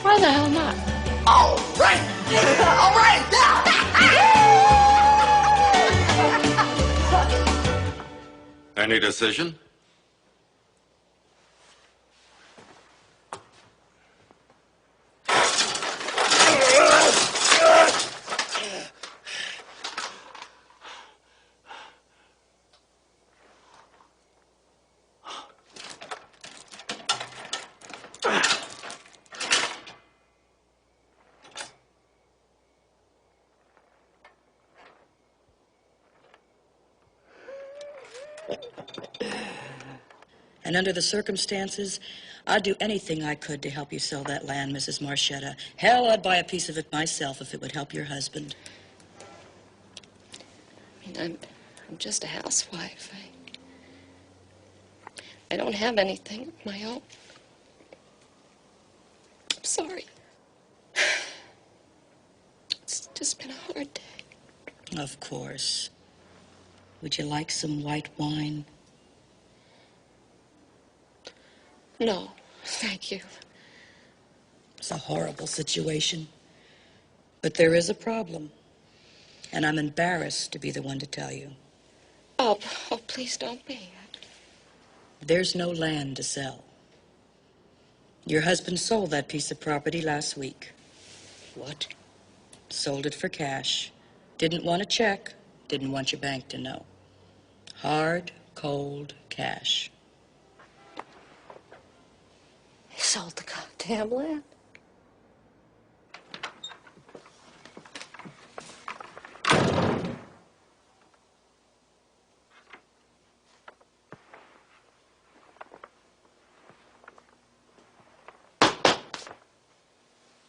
Why the hell not? All right! All right! Any decision? And under the circumstances, I'd do anything I could to help you sell that land, Mrs. Marchetta. Hell, I'd buy a piece of it myself if it would help your husband. I mean, I'm just a housewife. I don't have anything of my own. I'm sorry. It's just been a hard day. Of course. Would you like some white wine? No, thank you. It's a horrible situation. But there is a problem. And I'm embarrassed to be the one to tell you. Oh, please don't be. There's no land to sell. Your husband sold that piece of property last week. What? Sold it for cash. Didn't want a check. Didn't want your bank to know. Hard, cold cash. He sold the goddamn land.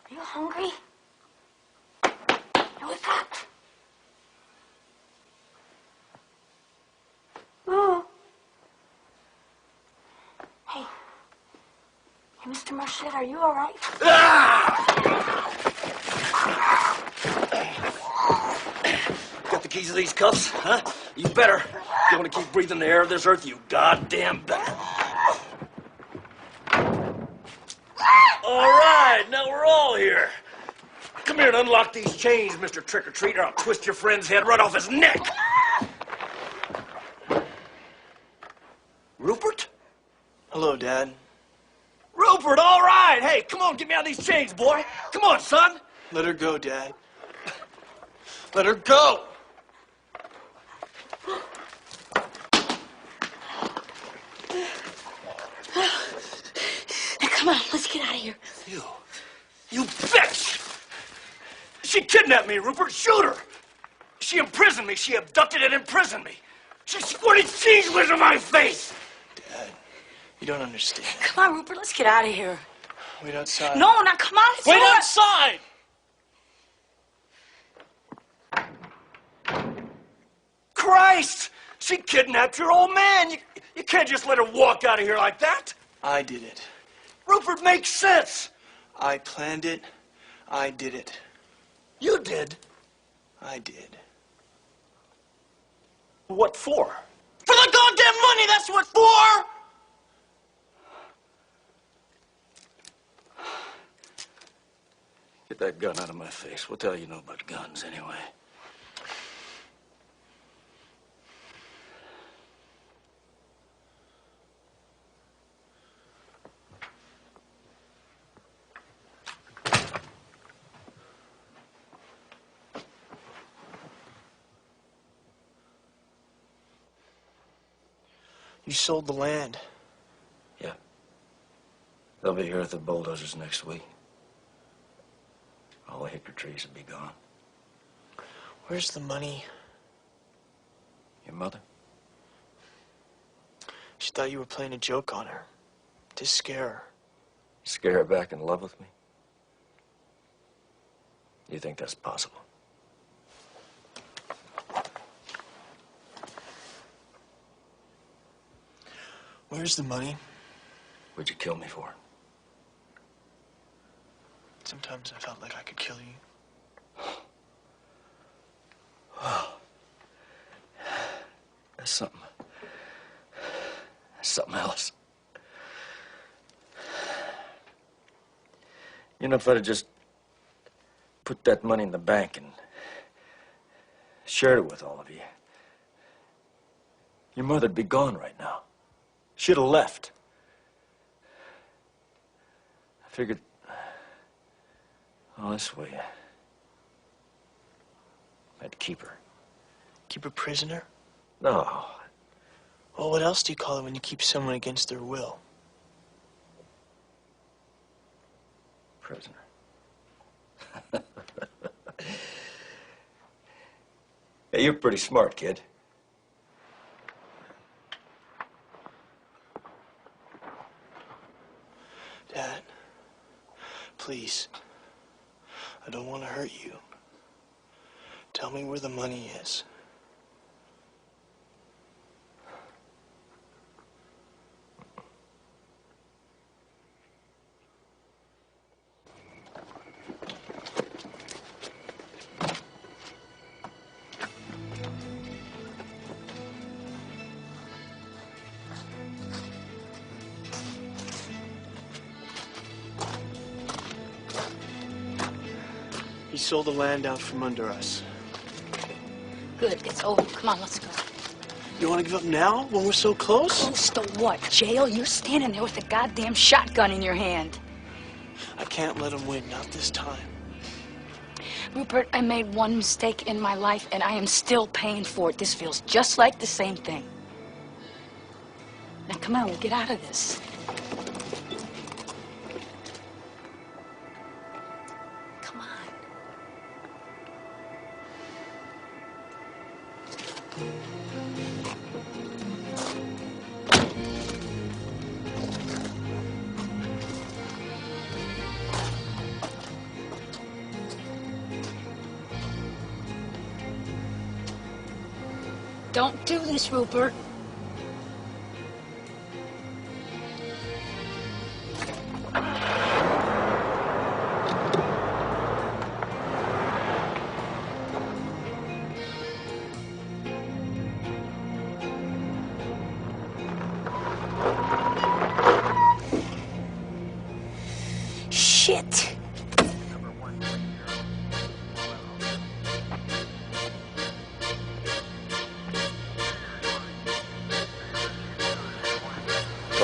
Are you hungry? No, wake up. Oh. Hey, Mr. Marchette, are you all right? Got the keys to these cuffs, huh? You better. You want to keep breathing the air of this earth, you goddamn better. All right, now we're all here. Come here and unlock these chains, Mr. Trick-or-Treat, or I'll twist your friend's head right off his neck. Rupert? Hello, Dad. Rupert, all right. Hey, come on, get me out of these chains, boy. Come on, son. Let her go, Dad. Let her go! Now, come on, let's get out of here. You bitch! She kidnapped me, Rupert. Shoot her. She imprisoned me. She abducted and imprisoned me. She squirted cheese whiz in my face. Dad, you don't understand. Come on, Rupert, let's get out of here. Wait outside. No, now come on. Wait outside! Christ! She kidnapped your old man. You can't just let her walk out of here like that. I did it. Rupert, makes sense. I planned it. I did it. You did? I did. What for? For the goddamn money, that's what for! Get that gun out of my face. What the hell you know about guns, anyway? You sold the land. Yeah. They'll be here with the bulldozers next week. All the hickory trees will be gone. Where's the money? Your mother? She thought you were playing a joke on her. To scare her. Scare her back in love with me? You think that's possible? Where's the money? What'd you kill me for? Sometimes I felt like I could kill you. That's something. That's something else. You know, if I'd have just put that money in the bank and shared it with all of you, your mother'd be gone right now. She'd have left. I figured, oh, this way, I'd keep her. Keep her prisoner? No. Well, what else do you call it when you keep someone against their will? Prisoner. Hey, you're pretty smart, kid. Dad, please. I don't want to hurt you. Tell me where the money is. He sold the land out from under us. Good, it's over. Come on, let's go. You want to give up now, when we're so close? Close to what? Jail? You're standing there with a goddamn shotgun in your hand. I can't let him win, not this time. Rupert, I made one mistake in my life, and I am still paying for it. This feels just like the same thing. Now, come on, we'll get out of this. Come on. Don't do this, Rupert.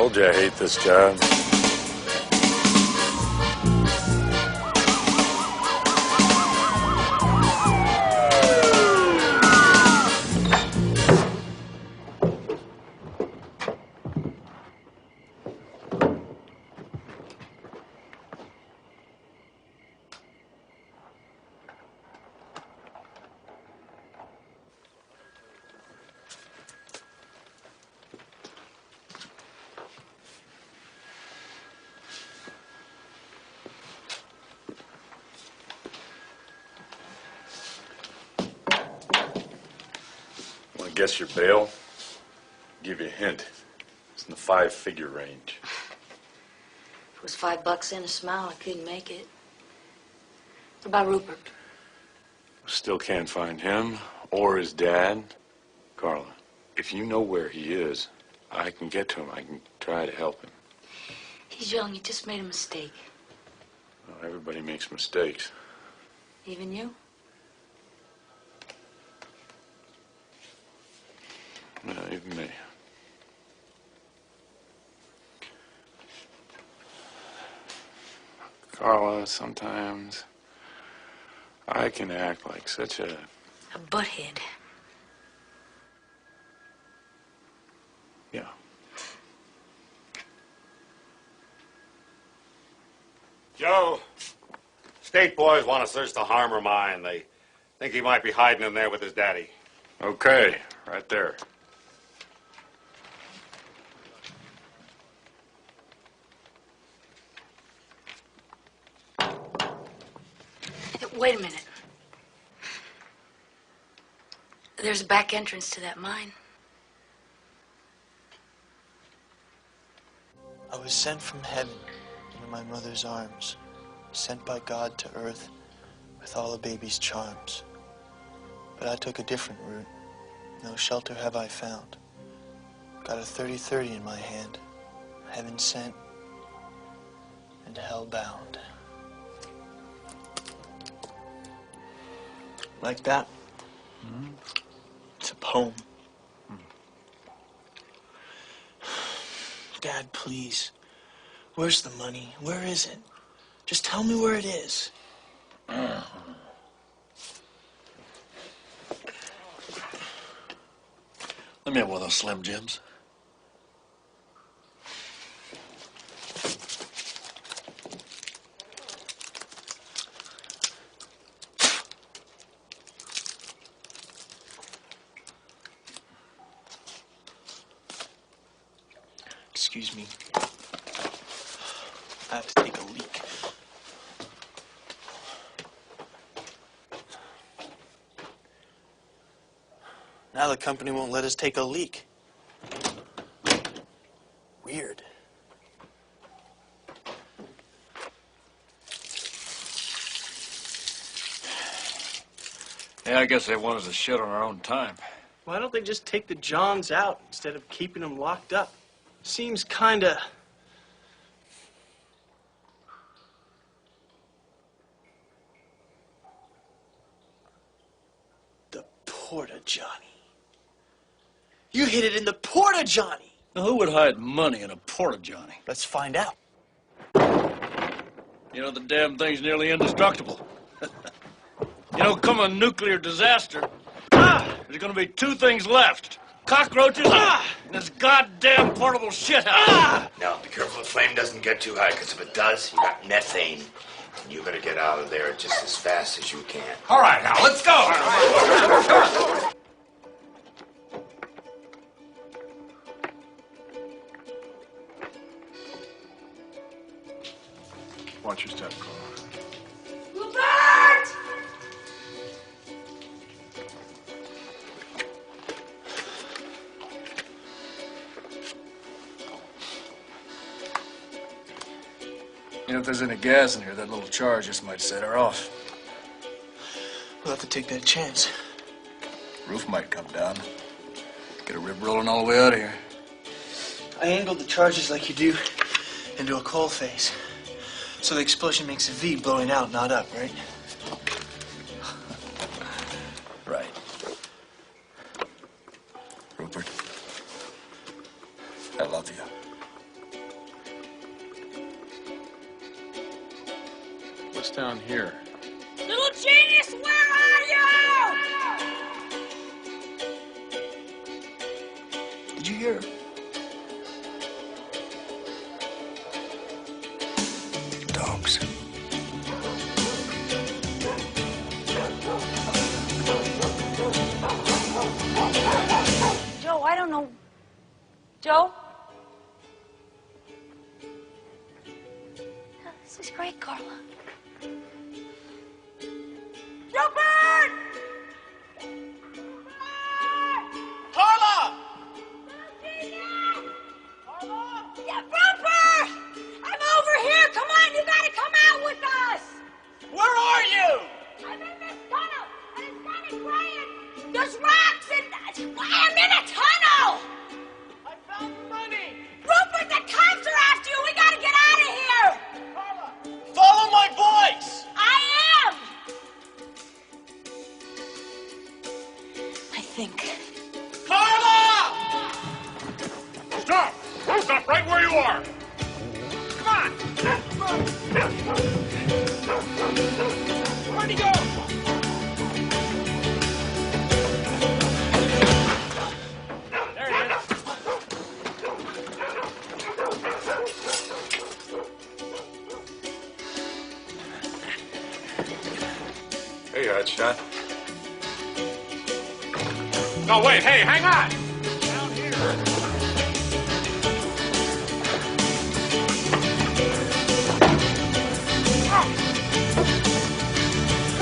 Told you I hate this job. Well, I guess your bail. Give you a hint. It's in the 5-figure range. If it was $5 and a smile, I couldn't make it. What about Rupert? Still can't find him or his dad. Carla, if you know where he is, I can get to him. I can try to help him. He's young. He just made a mistake. Well, everybody makes mistakes. Even you? No, even me. Carla, sometimes I can act like such a butthead. Yeah. Joe, state boys want to search the Harmer mine. They think he might be hiding in there with his daddy. Okay, right there. Wait a minute. There's a back entrance to that mine. I was sent from heaven into my mother's arms, sent by God to earth with all a baby's charms. But I took a different route. No shelter have I found. Got a 30-30 in my hand, heaven sent and hell bound. Like that? It's a poem. Dad, please. Where's the money? Where is it? Just tell me where it is. Let me have one of those Slim Jims. Excuse me. I have to take a leak. Now the company won't let us take a leak. Weird. Yeah, I guess they want us to shit on our own time. Why don't they just take the Johns out instead of keeping them locked up? Seems kinda... The Porta-Johnny. You hid it in the Porta-Johnny! Now, who would hide money in a Porta-Johnny? Let's find out. You know, the damn thing's nearly indestructible. You know, come a nuclear disaster, there's gonna be two things left. Cockroaches and this goddamn portable shithouse. Now, be careful the flame doesn't get too high, because if it does, you got methane. And you better get out of there just as fast as you can. All right, now, let's go! Watch your step, Carla. Rupert! You know, if there's any gas in here, that little charge just might set her off. We'll have to take that chance. Roof might come down. Get a rib rolling all the way out of here. I angled the charges like you do into a coal face. So the explosion makes a V blowing out, not up, right? Right. Rupert, I love you. down here? Little genius, where are you? Did you hear her? Dogs. Joe, I don't know. Joe? Oh, this is great, Carla. Rupert! Carla! Yeah, Rupert! I'm over here. Come on, you gotta come out with us. Where are you? I'm in this tunnel, and it's kind of gray, and there's rocks, and I'm in a tunnel. I found money. Rupert, the cops are after you. We gotta get out of here. Follow my voice. I am. I think. Carla! Stop! Stop right where you are! Come on! Where'd he go? There he is. Hey, Hotshot. No, wait, hey, hang on! Down here.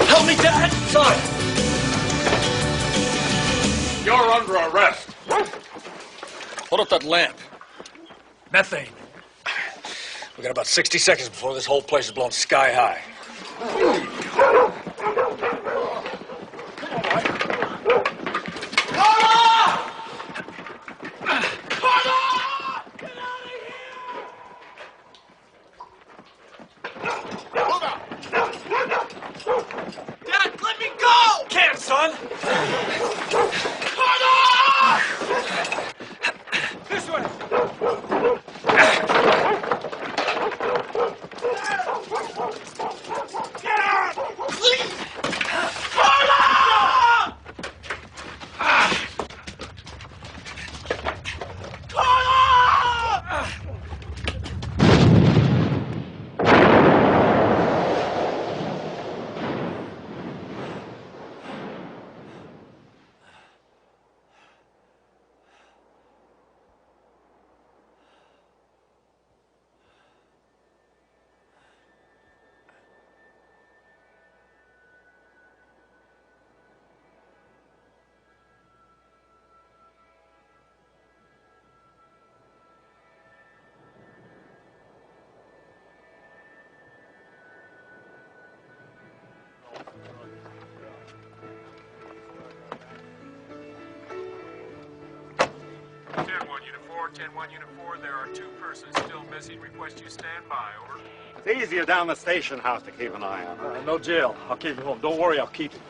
Help me, Dad! Son! You're under arrest. Hold up that lamp. Methane. We got about 60 seconds before this whole place is blown sky high. Dad, let me go! Can't, son! This way! Get out! Please! Carla! Carla! Unit 4, there are 2 persons still missing. Request you stand by. Over. It's easier down the station house to keep an eye on. No jail. I'll keep him home. Don't worry, I'll keep him.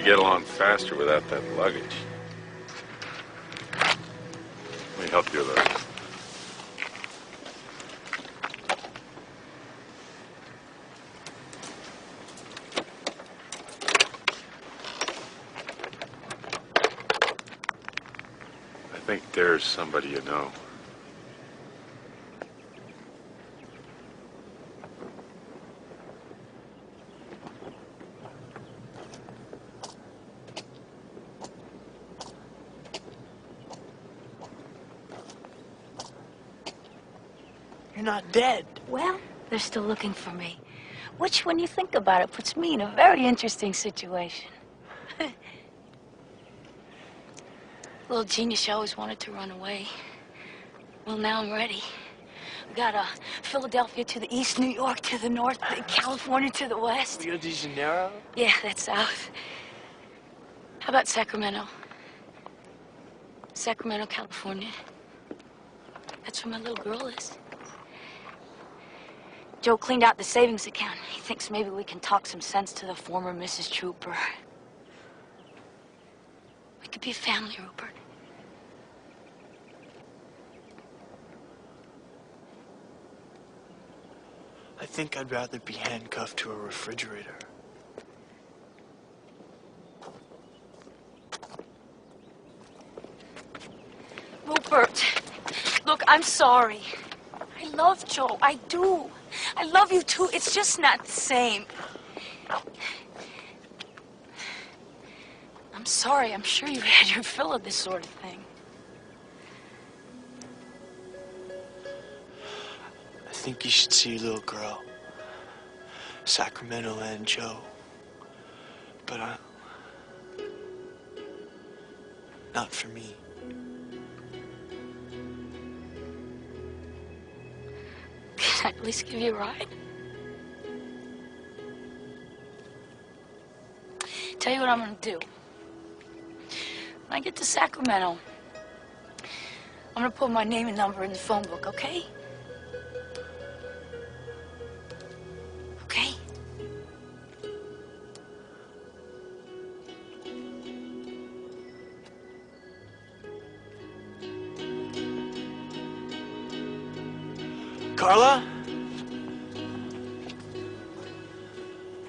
get along faster without that luggage. Let me help you with that. I think there's somebody you know. You're not dead. Well, they're still looking for me. Which, when you think about it, puts me in a very interesting situation. Little genius always wanted to run away. Well, now I'm ready. We got Philadelphia to the east, New York to the north, California to the west. Rio de Janeiro? Yeah, that's south. How about Sacramento? Sacramento, California. That's where my little girl is. Joe cleaned out the savings account. He thinks maybe we can talk some sense to the former Mrs. Trooper. We could be a family, Rupert. I think I'd rather be handcuffed to a refrigerator. Rupert, look, I'm sorry. I love Joe, I do. I love you too, it's just not the same. I'm sorry, I'm sure you've had your fill of this sort of thing. I think you should see your little girl. Sacramento and Joe. But not for me. Can I at least give you a ride? Tell you what I'm gonna do. When I get to Sacramento, I'm gonna put my name and number in the phone book, okay? Okay? Carla?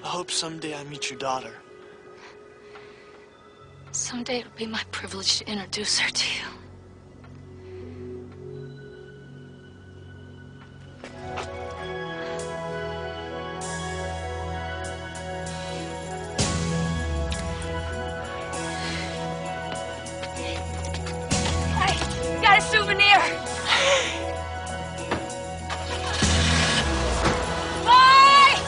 I hope someday I meet your daughter. Someday it'll be my privilege to introduce her to you. Hey, got a souvenir. Bye!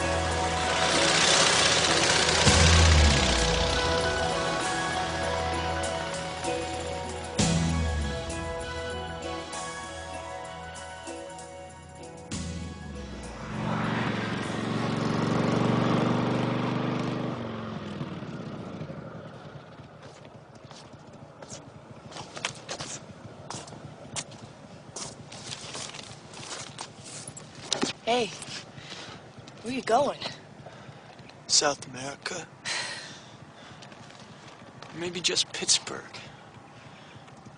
Hey, where you going? South America? Or maybe just Pittsburgh.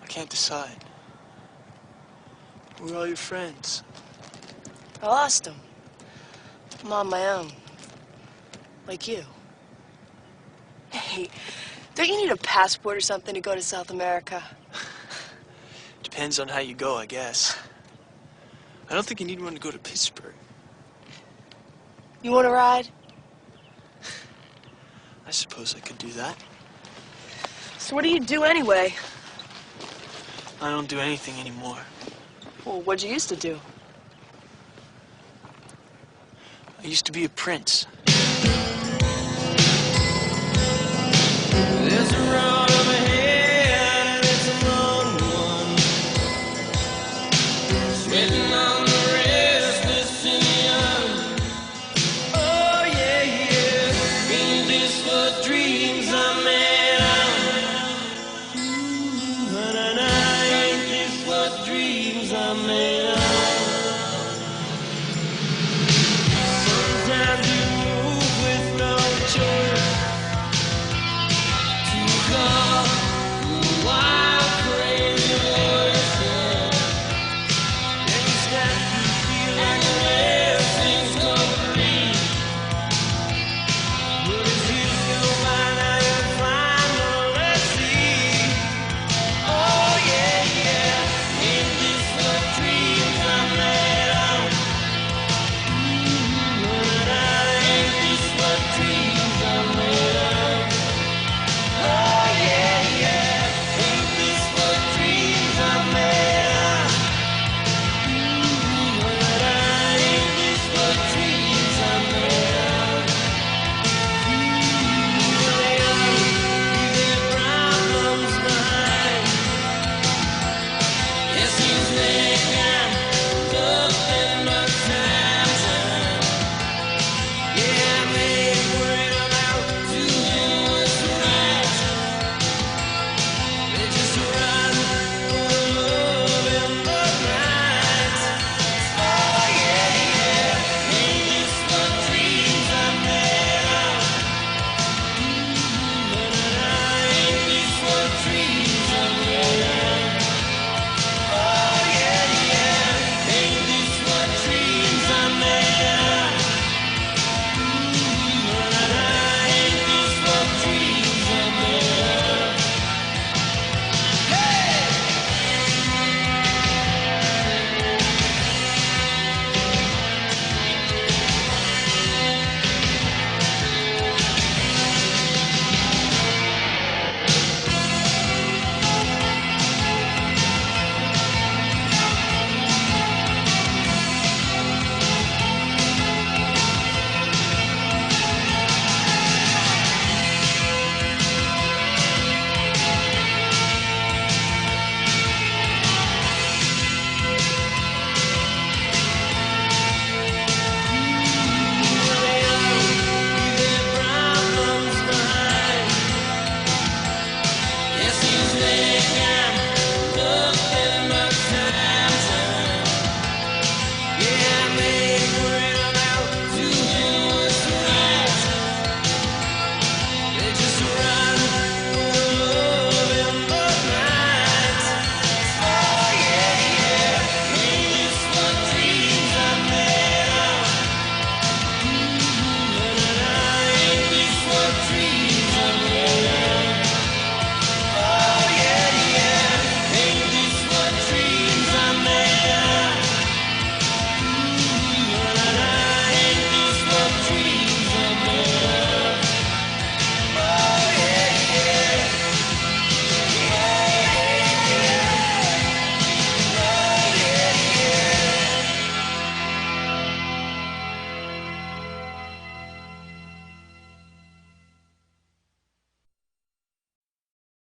I can't decide. Where are all your friends? I lost them. I'm on my own. Like you. Hey, don't you need a passport or something to go to South America? Depends on how you go, I guess. I don't think you need one to go to Pittsburgh. You want to ride? I suppose I could do that. So what do you do anyway? I don't do anything anymore. Well, what'd you used to do? I used to be a prince.